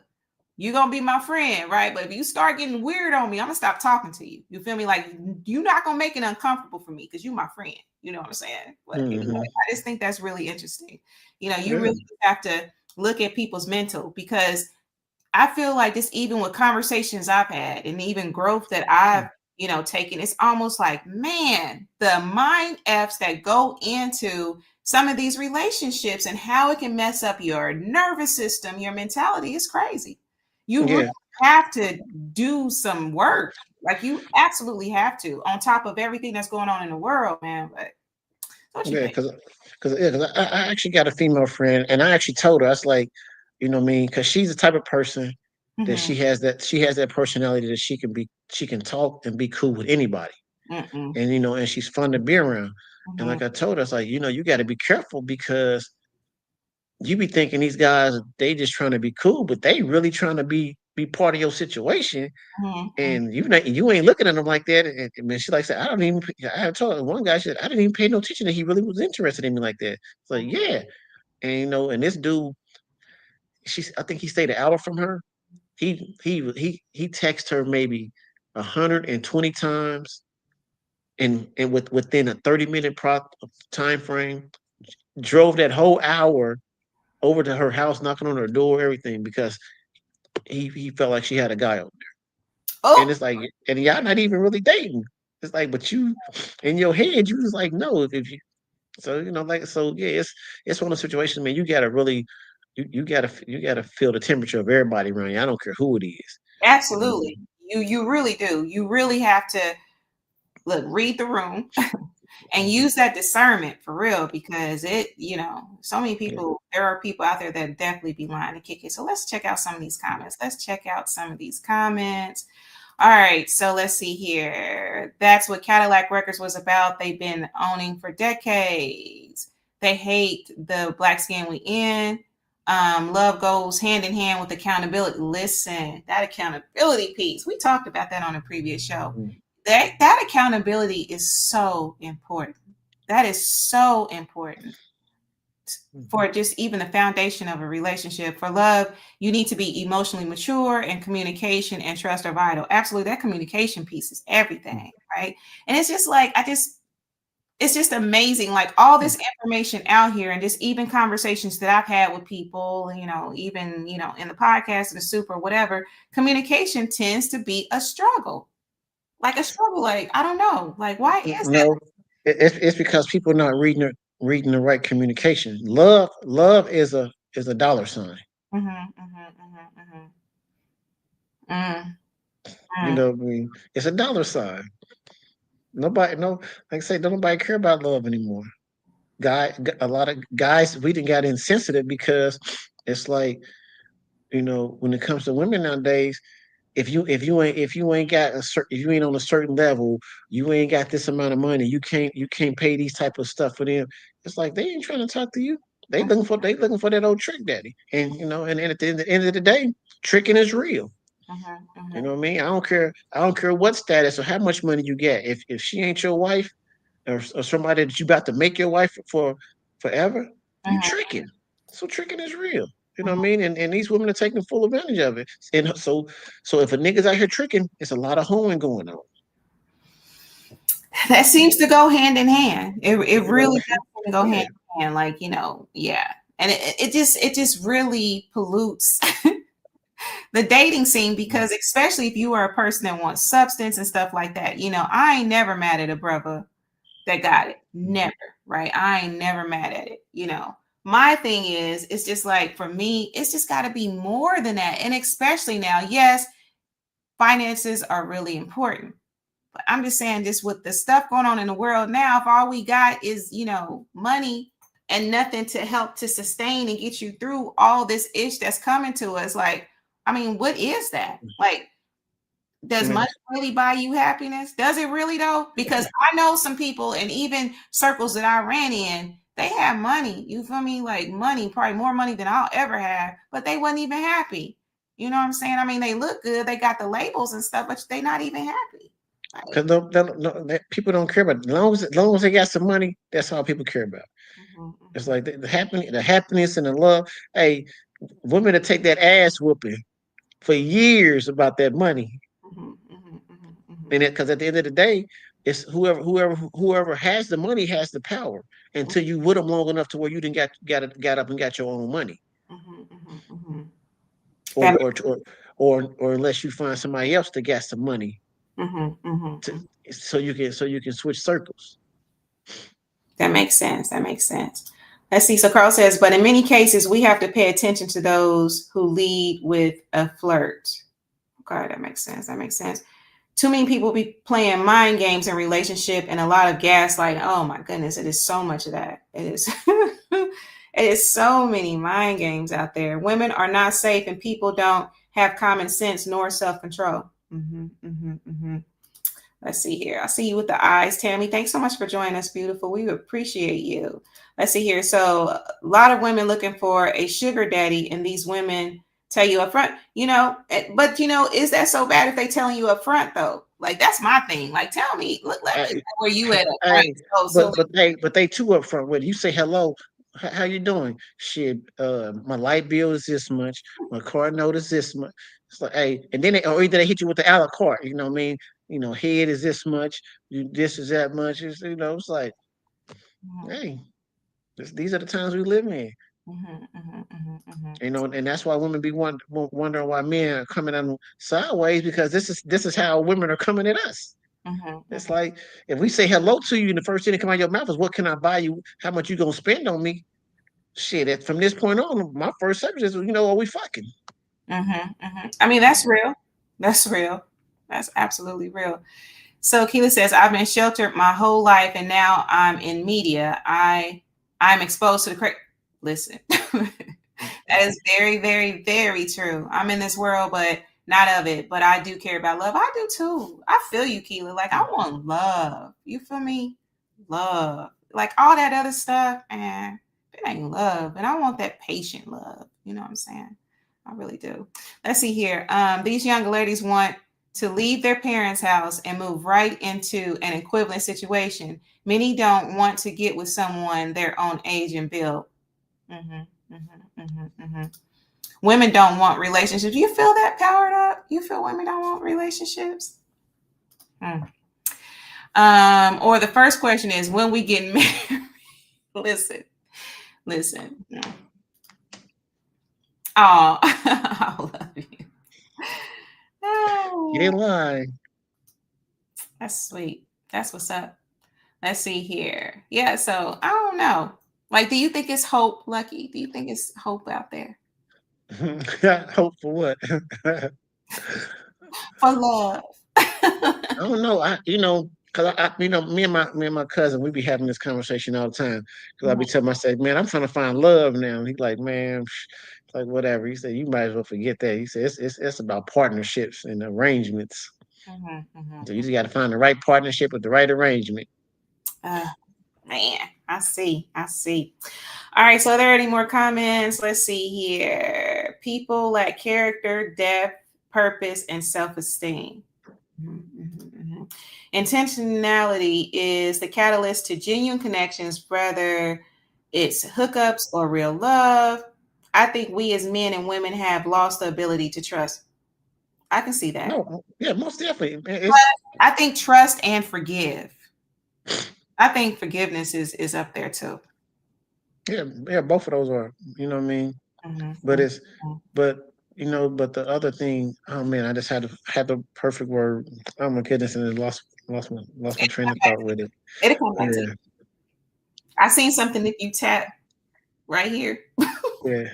B: you're gonna be my friend, right? But if you start getting weird on me, I'm gonna stop talking to you. You feel me? Like, you're not gonna make it uncomfortable for me because you're my friend. You know what I'm saying? But anyway, I just think that's really interesting. You really have to look at people's mental, because I feel like this, even with conversations I've had and even growth that I've, taken, it's almost like, man, the mind F's that go into some of these relationships and how it can mess up your nervous system, your mentality is crazy. You really have to do some work. Like, you absolutely have to, on top of everything that's going on in the world, man. But what you think?
A: Because I actually got a female friend, and I actually told her, I was like, you know what I mean, because she's the type of person that she has that personality that she can talk and be cool with anybody, and and she's fun to be around. And like I told her, it's like, you got to be careful, because you be thinking these guys, they just trying to be cool, but they really trying to be part of your situation. And you ain't looking at them like that. And man, she like said, I told her, one guy said, I didn't even pay no attention that he really was interested in me like that. It's like, yeah. And and this dude, I think he stayed an hour from her. He texted her maybe 120 times, and within a 30-minute time frame, drove that whole hour over to her house, knocking on her door, everything, because he felt like she had a guy over there. And
B: Oh,
A: it's like, and y'all not even really dating. It's like, but you, in your head, you was like, no, if you, so like, so yeah, it's one of those situations, man. You gotta really, you gotta feel the temperature of everybody around you. I don't care who it is.
B: absolutely. You really do. You really have to read the room and use that discernment for real, because so many people, there are people out there that definitely be lying to kick it. So let's check out some of these comments. All right, so let's see here. That's what Cadillac Records was about. They've been owning for decades. They hate the black skin we in. Love goes hand in hand with accountability. Listen, that accountability piece, we talked about that on a previous show. That accountability is so important. That is so important for just even the foundation of a relationship. For love, you need to be emotionally mature, and communication and trust are vital. Absolutely. That communication piece is everything, right? And it's just like, it's just amazing. Like, all this information out here, and just even conversations that I've had with people, even, in the podcast, the soup or whatever, communication tends to be a struggle. Like a struggle, like, I don't know. Like, why is that?
A: No, it's because people are not reading the right communication. Love is a dollar sign. I mean, it's a dollar sign. Nobody, no, like I say, don't nobody care about love anymore. A lot of guys, we didn't got insensitive, because it's like, when it comes to women nowadays, if you ain't got if you ain't on a certain level, you ain't got this amount of money, you can't pay these type of stuff for them. It's like, they ain't trying to talk to you. They looking for that old trick daddy. And and at the end of the day, tricking is real. You know what I mean? I don't care what status or how much money you get. If she ain't your wife, or somebody that you about to make your wife for forever, you tricking. So tricking is real. You know what I mean? And these women are taking full advantage of it. And so if a nigga's out here tricking, it's a lot of hoeing going on.
B: That seems to go hand in hand. It really does go hand in hand. Like, yeah. And it just really pollutes the dating scene, because especially if you are a person that wants substance and stuff like that, I ain't never mad at a brother that got it. Never, right? I ain't never mad at it. My thing is, it's just like, for me, it's just got to be more than that. And especially now, yes, finances are really important. But I'm just saying, just with the stuff going on in the world now, if all we got is, money and nothing to help to sustain and get you through all this ish that's coming to us, like, I mean, what is that? Like, does money really buy you happiness? Does it really though? Because I know some people, and even circles that I ran in, they have money. You feel me? Like money, probably more money than I'll ever have, but they wasn't even happy. You know what I'm saying? I mean, they look good, they got the labels and stuff, but they not even happy.
A: Because people don't care about it. As long as they got some money, that's all people care about. It's like the happiness and the love. Hey, women that take that ass whooping for years about that money. And because at the end of the day, it's whoever has the money has the power until you with them long enough to where you didn't got up and got your own money. Or unless you find somebody else that got some money. So you can switch circles.
B: That makes sense. Let's see. So Carl says, but in many cases, we have to pay attention to those who lead with a flirt. Okay, that makes sense. Too many people be playing mind games in relationship and a lot of gaslighting. Oh my goodness, it is so much of that. It is. It is so many mind games out there. Women are not safe and people don't have common sense nor self-control. Let's see here. I see you with the eyes, Tammy. Thanks so much for joining us, beautiful. We appreciate you. Let's see here. So a lot of women looking for a sugar daddy, and these women tell you up front, but is that so bad if they telling you up front though? Like, that's my thing. Like, tell me, let me know where you at.
A: But they too up front with you. Say hello. How you doing? Shit, my light bill is this much. My car note is this much. It's like, hey, and then or either they hit you with the a la carte. You know what I mean? Head is this much. This is that much. It's like, hey, these are the times we live in. And that's why women be wondering why men are coming on sideways, because this is how women are coming at us. It's like, if we say hello to you and the first thing that come out of your mouth is, what can I buy you? How much you gonna spend on me? Shit, from this point on, my first subject is, are we fucking?
B: I mean, that's real. That's real. That's absolutely real. So Keela says, I've been sheltered my whole life and now I'm in media. I'm exposed to the listen. That is very, very, very true. I'm in this world, but not of it. But I do care about love. I do too. I feel you, Keela. Like, I want love. You feel me? Love. Like all that other stuff, and it ain't love. And I want that patient love. You know what I'm saying? I really do. Let's see here. These young ladies want to leave their parents' house and move right into an equivalent situation. Many don't want to get with someone their own age and build. Women don't want relationships. You feel that powered up? You feel women don't want relationships? Or the first question is, when we get married? Listen. Oh, I love you.
A: Oh. You ain't lying.
B: That's sweet. That's what's up. Let's see here. Yeah, so I don't know. Like, do you think it's hope, Lucky? Do you think it's hope out there?
A: Hope for what?
B: For love.
A: I don't know. Because me and my cousin, we be having this conversation all the time. Because I be telling myself, man, I'm trying to find love now. And he's like, man, like whatever. He said, you might as well forget that. He said, it's about partnerships and arrangements. So you just got to find the right partnership with the right arrangement.
B: Man, I see. All right, so are there any more comments? Let's see here. People lack character, depth, purpose, and self-esteem. Intentionality is the catalyst to genuine connections, whether it's hookups or real love. I think we as men and women have lost the ability to trust. I can see that.
A: No, yeah, most definitely.
B: I think trust and forgive. I think forgiveness is up there too.
A: Yeah, both of those are. You know what I mean? But the other thing. Oh man, I just had the perfect word. Oh my goodness, and I lost my train of thought with it.
B: It'll come back to you. I seen something that you tap right here.
A: Yeah.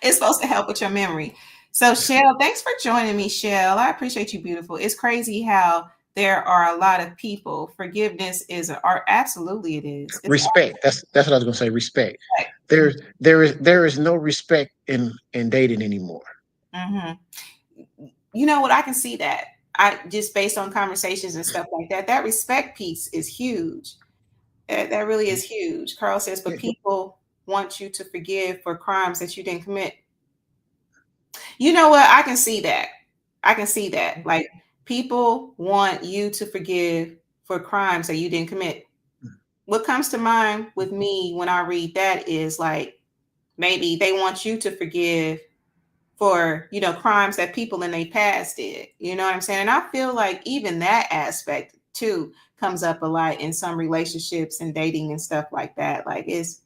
B: It's supposed to help with your memory. So Shell, thanks for joining me, Shell. I appreciate you, beautiful. It's crazy how there are a lot of people. Forgiveness is an art. Absolutely, it is. It's
A: Respect. That's what I was gonna say. Respect.
B: art.
A: There is no respect in dating anymore.
B: Mm-hmm. You know what? I can see that. I just based on conversations and stuff like that. That respect piece is huge. That really is huge. Carl says, but
A: Yeah.
B: people want you to forgive for crimes that you didn't commit. You know what? I can see that. I can see that. Like people want you to forgive for crimes that you didn't commit. What comes to mind with me when I read that is like maybe they want you to forgive for, crimes that people in their past did. You know what I'm saying? And I feel like even that aspect too comes up a lot in some relationships and dating and stuff like that. Like it's,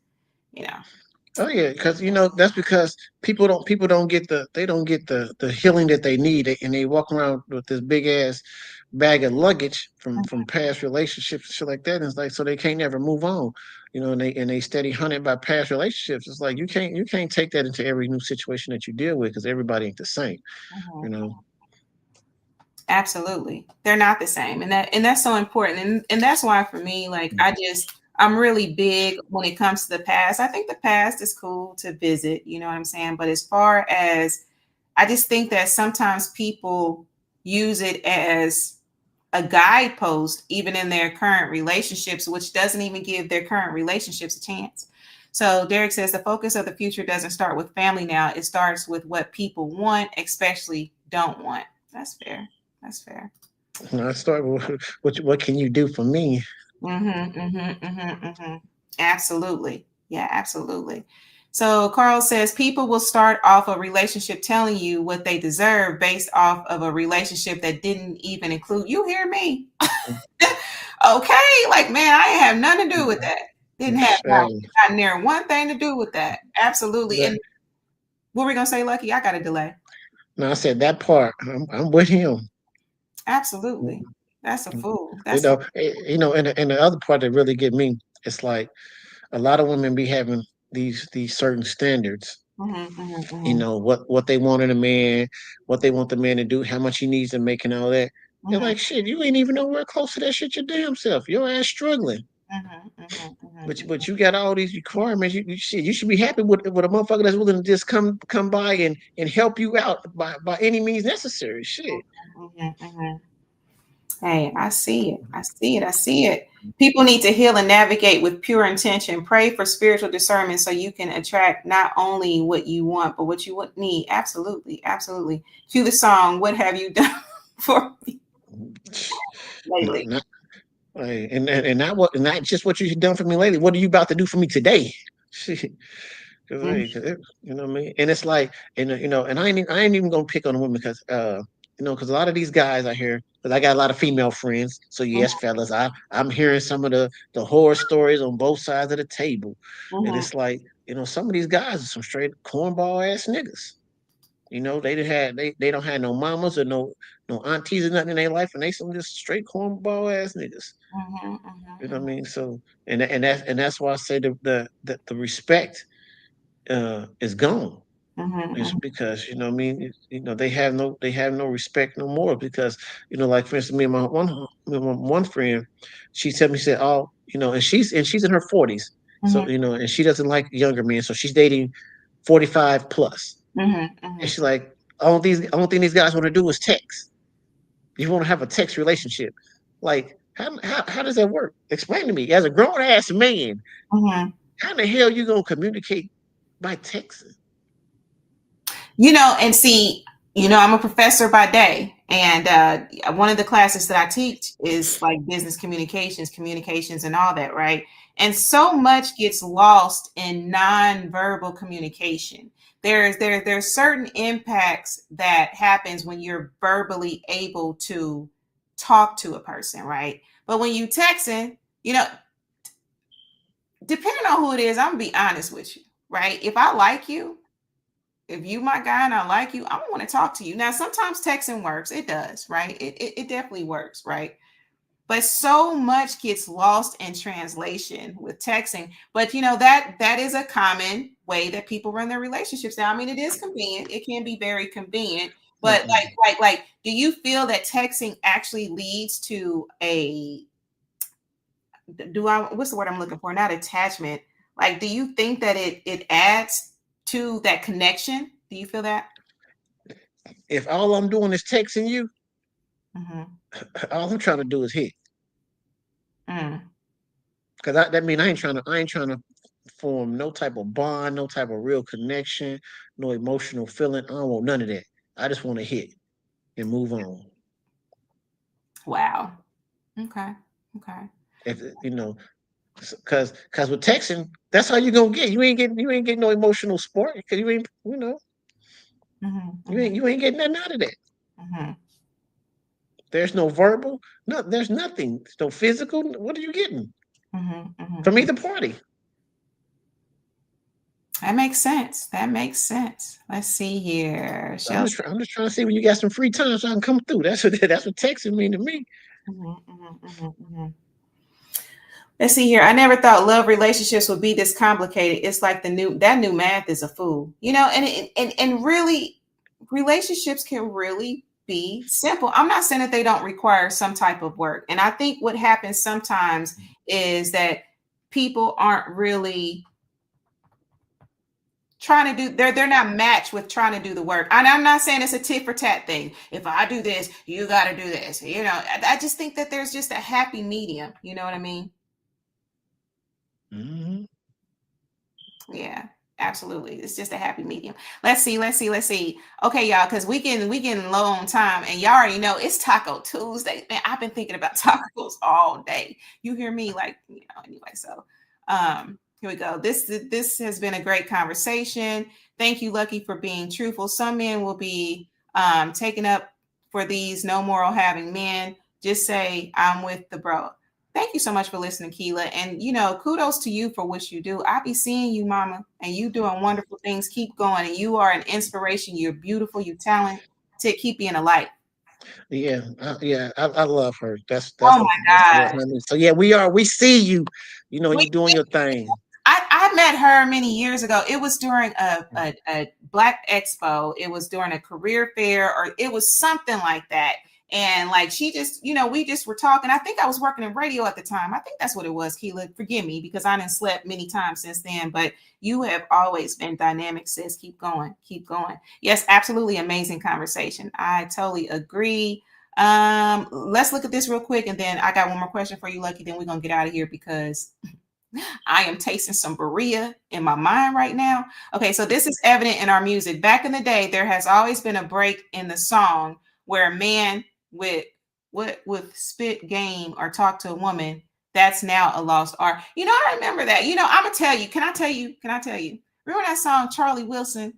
B: you know.
A: Oh yeah, because that's because people don't get the healing that they need, and they walk around with this big ass bag of luggage from past relationships and shit like that. And it's like so they can't never move on, and they steady hunted by past relationships. It's like you can't take that into every new situation that you deal with because everybody ain't the same, you
B: Mhm.
A: know.
B: Absolutely. They're not the same. And that's so important. And that's why for me, like I'm really big when it comes to the past. I think the past is cool to visit, you know what I'm saying? But as far as I just think that sometimes people use it as a guidepost, even in their current relationships, which doesn't even give their current relationships a chance. So Derek says the focus of the future doesn't start with family now. It starts with what people want, especially don't want. That's fair. That's fair.
A: I start with what can you do for me?
B: Mm-hmm, mm-hmm, mm-hmm, mm-hmm. Absolutely. Yeah, absolutely. So Carl says people will start off a relationship telling you what they deserve based off of a relationship that didn't even include you. Hear me? Okay, like man, I ain't have nothing to do with that. Didn't have
A: Hey,
B: not near one thing to do with that. Absolutely.
A: that,
B: And what were we gonna say, Lucky? I got a delay.
A: no, I said that part. I'm with him.
B: Absolutely. That's a fool.
A: You
B: That's a
A: know, and the other part that really get me, it's like a lot of women be having these certain standards.
B: mm-hmm, mm-hmm,
A: What they want in a man, what they want the man to do, how much he needs to make, and all that. They're
B: mm-hmm,
A: like, shit, you ain't even nowhere close to that shit your damn self. Your ass struggling,
B: mm-hmm, mm-hmm,
A: but you got all these requirements. You should be happy with a motherfucker that's willing to just come by and help you out by any means necessary. Shit.
B: mm-hmm, mm-hmm. Hey, I see it. I see it. I see it. People need to heal and navigate with pure intention. Pray for spiritual discernment so you can attract not only what you want, but what you would need. Absolutely. Absolutely. Cue the song, What Have You Done for Me
A: Not,
B: Lately?
A: not, not just what you've done for me lately. What are you about to do for me today? Shit.
B: Mm-hmm,
A: 'Cause you know what I mean? And it's like, and I ain't even gonna pick on the women because because a lot of these guys I hear, because I got a lot of female friends. So yes, fellas, I'm hearing some of the horror stories on both sides of the table. And
B: mm-hmm,
A: it's like, some of these guys are some straight cornball ass niggas. They don't have no mamas or no aunties or nothing in their life, and they some just straight cornball ass niggas.
B: mm-hmm,
A: You know what I
B: mm-hmm,
A: mean? So and that's why I say the respect is gone. It's
B: mm-hmm,
A: because what I mean. They have no respect no more because like for instance, me and my one friend, she said me said and she's in her 40s, so
B: mm-hmm,
A: and she doesn't like younger men, so she's dating 45 plus,
B: mm-hmm,
A: and
B: mm-hmm.
A: she's like, only thing these guys want to do is text. You want to have a text relationship, like how does that work? Explain to me as a grown ass man.
B: Mm-hmm.
A: How the hell you gonna communicate by texting?
B: And see, I'm a professor by day, and one of the classes that I teach is like business communications, and all that, right? And so much gets lost in nonverbal communication. There's certain impacts that happens when you're verbally able to talk to a person, right? But when you texting, depending on who it is, I'm gonna be honest with you, right? If I like you, if you my guy and I like you, I want to talk to you. Now, sometimes texting works. It does, right? It definitely works, right? But so much gets lost in translation with texting. But that is a common way that people run their relationships now. I mean, it is convenient. It can be very convenient. But do you feel that texting actually leads to a what's the word I'm looking for? Not attachment. Like, do you think that it adds to that connection? Do you feel that?
A: If all I'm doing is texting you,
B: Mm-hmm.
A: all I'm trying to do is hit.
B: Mm.
A: Because that mean I ain't trying to form no type of bond, no type of real connection, no emotional feeling. I don't want none of that. I just want to hit and move on.
B: Wow. Okay. Okay.
A: If you know, because with texting, that's how you gonna get. You ain't getting no emotional support because you ain't
B: Mm-hmm. Mm-hmm.
A: you ain't getting nothing out of that.
B: Mm-hmm.
A: There's no verbal, no, there's nothing. There's no physical. What are you getting
B: Mm-hmm.
A: from
B: Mm-hmm.
A: either party?
B: That makes sense. That makes sense. Let's see here.
A: I'm just trying to see when you got some free time so I can come through. That's what texting mean to me.
B: Mhm, mhm, mhm, mhm. Let's see here. I never thought love relationships would be this complicated. It's like that new math is a fool, and really, relationships can really be simple. I'm not saying that they don't require some type of work, and I think what happens sometimes is that people aren't really trying to do they're not matched with trying to do the work. And I'm not saying it's a tit for tat thing. If I do this, you got to do this. I just think that there's just a happy medium. You know what I mean?
A: Mm-hmm.
B: Yeah, absolutely. It's just a happy medium. Let's see. Okay, y'all, because we getting low on time, and y'all already know it's Taco Tuesday. Man, I've been thinking about tacos all day. You hear me? Anyway. So, here we go. This has been a great conversation. Thank you, Lucky, for being truthful. Some men will be taken up for these no moral having men. Just say I'm with the bro. Thank you so much for listening, Keela. And kudos to you for what you do. I be seeing you, Mama, and you doing wonderful things. Keep going. And you are an inspiration. You're beautiful. You're talented. To keep being a light.
A: Yeah, I love her.
B: Oh my
A: That's
B: God.
A: what I mean. So yeah, we see you.
B: We
A: You doing your thing.
B: I met her many years ago. It was during a Black Expo. It was during a career fair, or it was something like that. And like she just, we just were talking. I think I was working in radio at the time. I think that's what it was, Keela. Forgive me because I didn't slept many times since then. But you have always been dynamic, sis. Keep going. Keep going. Yes, absolutely amazing conversation. I totally agree. Let's look at this real quick, and then I got one more question for you, Lucky. Then we're gonna get out of here because I am tasting some Berea in my mind right now. Okay, so this is evident in our music. Back in the day, there has always been a break in the song where a man with spit game or talk to a woman, that's now a lost art. I remember that. I'm gonna tell you. Can I tell you? Can I tell you? Remember that song, Charlie Wilson,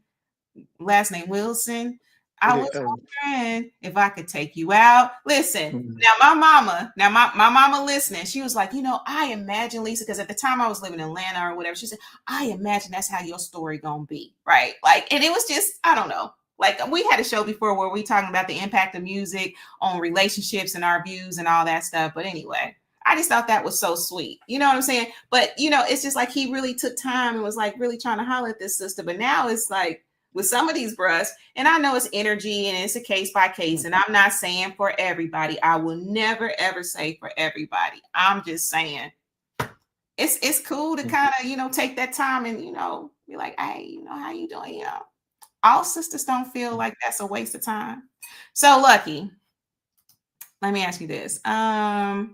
B: last name Wilson? I was wondering if I could take you out. Listen,
A: Mhm.
B: now my mama listening, she was like, I imagine, Lisa, because at the time I was living in Atlanta or whatever, she said, I imagine that's how your story gonna be, right? Like, and it was just, I don't know. Like, we had a show before where we talking about the impact of music on relationships and our views and all that stuff. But anyway, I just thought that was so sweet. You know what I'm saying? But it's just like he really took time and was like really trying to holler at this sister. But now it's like with some of these bruhs, and I know it's energy and it's a case by case, and I'm not saying for everybody. I will never ever say for everybody. I'm just saying it's cool to kind of take that time and be like, hey, how you doing? All sisters don't feel like that's a waste of time. So, Lucky, let me ask you this. I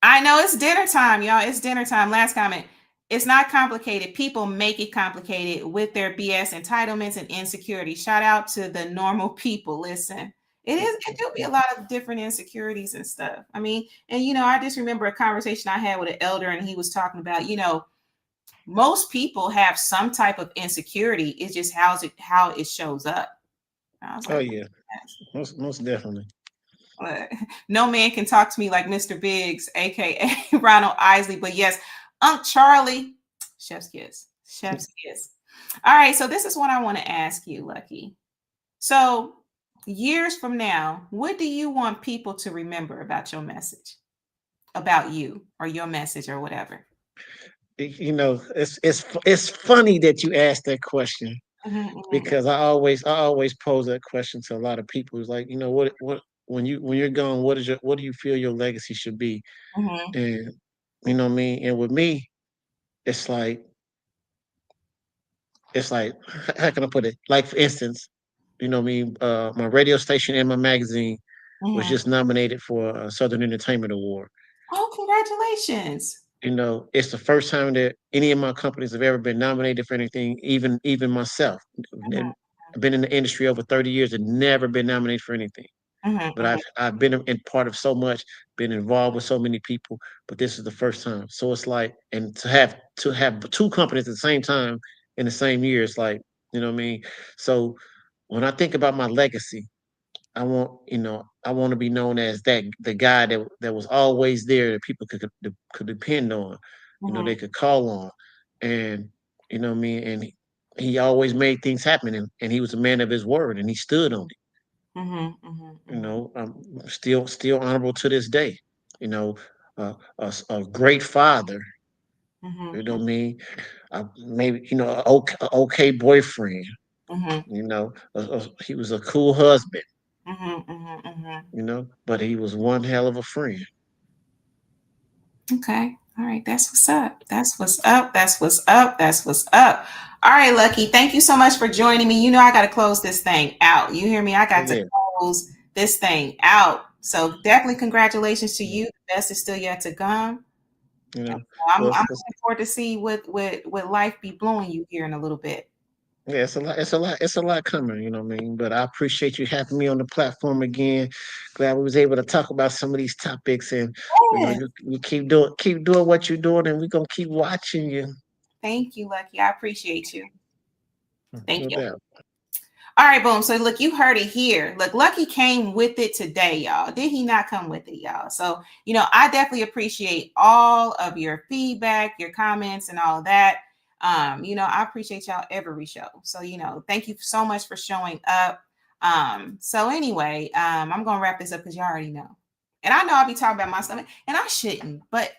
B: know it's dinner time, y'all. It's dinner time. Last comment. It's not complicated. People make it complicated with their BS entitlements and insecurity. Shout out to the normal people. Listen, it do be a lot of different insecurities and stuff. I mean, and I just remember a conversation I had with an elder, and he was talking about, most people have some type of insecurity. It's just how it shows up. I was
A: Oh
B: like,
A: yeah, most definitely.
B: no man can talk to me like Mr. Biggs, aka Ronald Isley. But yes, Unc Charlie, chef's kiss, chef's kiss. All right, so this is what I want to ask you, Lucky. So years from now, what do you want people to remember about your message, about you, or your message, or whatever?
A: It's funny that you asked that question because I always pose that question to a lot of people. It's like, what when you're gone, what do you feel your legacy should be? And you know what I mean? And with me, it's like it's like how can I put it? Like for instance, you know what I mean, my radio station and my magazine was just nominated for a Southern Entertainment Award.
B: Oh, congratulations.
A: It's the first time that any of my companies have ever been nominated for anything, even myself. And I've been in the industry over 30 years and never been nominated for anything. But I've been in part of so much, been involved with so many people, but this is the first time. So it's like, and to have two companies at the same time in the same year, it's like, you know what I mean? So when I think about my legacy, I want to be known as the guy that was always there that people could depend on, they could call on, and you know what I mean. And he always made things happen, and he was a man of his word, and he stood on it. Still honorable to this day. You know, a great father. You know what I mean. Maybe a okay boyfriend. He was a cool husband. But he was one hell of a friend.
B: Okay. All right. That's what's up. That's what's up. That's what's up. That's what's up. All right, Lucky. Thank you so much for joining me. I got to close this thing out. You hear me? I got to close this thing out. So definitely congratulations to you. The best is still yet to come. I'm looking forward to see what life be blowing you here in a little bit.
A: Yeah, it's a lot coming, you know what I mean? But I appreciate you having me on the platform again. Glad we was able to talk about some of these topics, and you keep doing what you're doing, and we're gonna keep watching you.
B: Thank you, Lucky. I appreciate you. Thank you.
A: Doubt.
B: All right, boom. So look, you heard it here. Look, Lucky came with it today, y'all. Did he not come with it, y'all? So, I definitely appreciate all of your feedback, your comments, and all of that. I appreciate y'all every show. So, thank you so much for showing up. So anyway, I'm gonna wrap this up because y'all already know. And I know I'll be talking about my stomach, and I shouldn't, but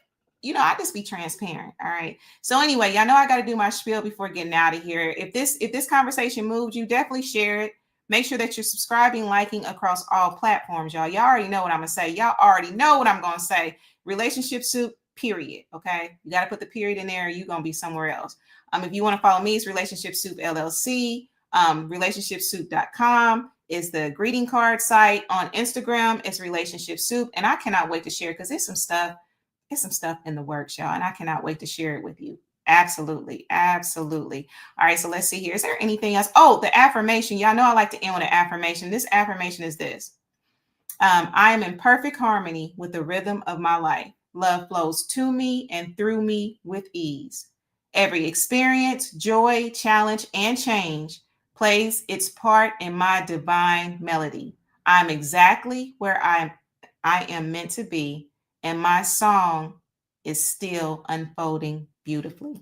B: I just be transparent. All right. So anyway, y'all know I got to do my spiel before getting out of here. If this conversation moved you, definitely share it. Make sure that you're subscribing, liking across all platforms, y'all. Y'all already know what I'm going to say. Y'all already know what I'm going to say. Relationship Soup, period. Okay. You got to put the period in there, or you're going to be somewhere else. If you want to follow me, it's RelationshipSoupLLC. RelationshipSoup.com is the greeting card site. On Instagram, it's Relationship Soup. And I cannot wait to share because there's some stuff in the works, y'all, and I cannot wait to share it with you. Absolutely. Absolutely. All right. So let's see here. Is there anything else? Oh, the affirmation. Y'all know I like to end with an affirmation. This affirmation is this. I am in perfect harmony with the rhythm of my life. Love flows to me and through me with ease. Every experience, joy, challenge, and change plays its part in my divine melody. I'm exactly where I am meant to be, and my song is still unfolding beautifully.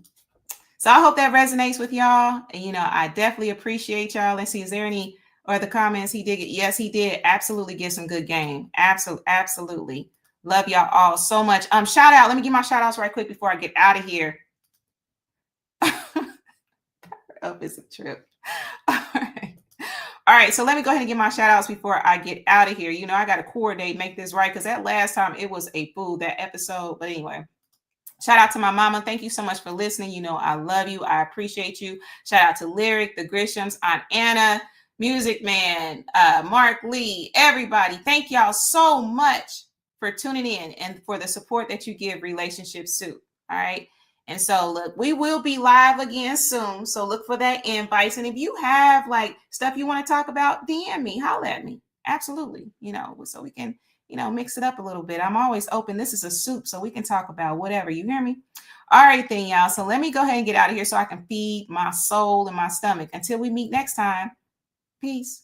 B: So I hope that resonates with y'all. And, I definitely appreciate y'all. Let's see, is there any other comments? He did get, yes, he did absolutely get some good game. Absolutely. Love y'all all so much. Shout out. Let me give my shout outs right quick before I get out of here. Up is a trip. All right, so let me go ahead and give my shout outs before I get out of here. I got to coordinate, make this right, because that last time it was a fool, that episode. But anyway, shout out to my mama. Thank you so much for listening. I love you. I appreciate you. Shout out to Lyric, the Grishams, Aunt Anna, Music Man, Mark Lee, everybody. Thank y'all so much for tuning in and for the support that you give Relationship Soup. All right. And so look, we will be live again soon. So look for that invites. And if you have like stuff you want to talk about, DM me, holler at me. Absolutely. So we can, mix it up a little bit. I'm always open. This is a soup, so we can talk about whatever. You hear me? All right, then, y'all. So let me go ahead and get out of here so I can feed my soul and my stomach. Until we meet next time. Peace.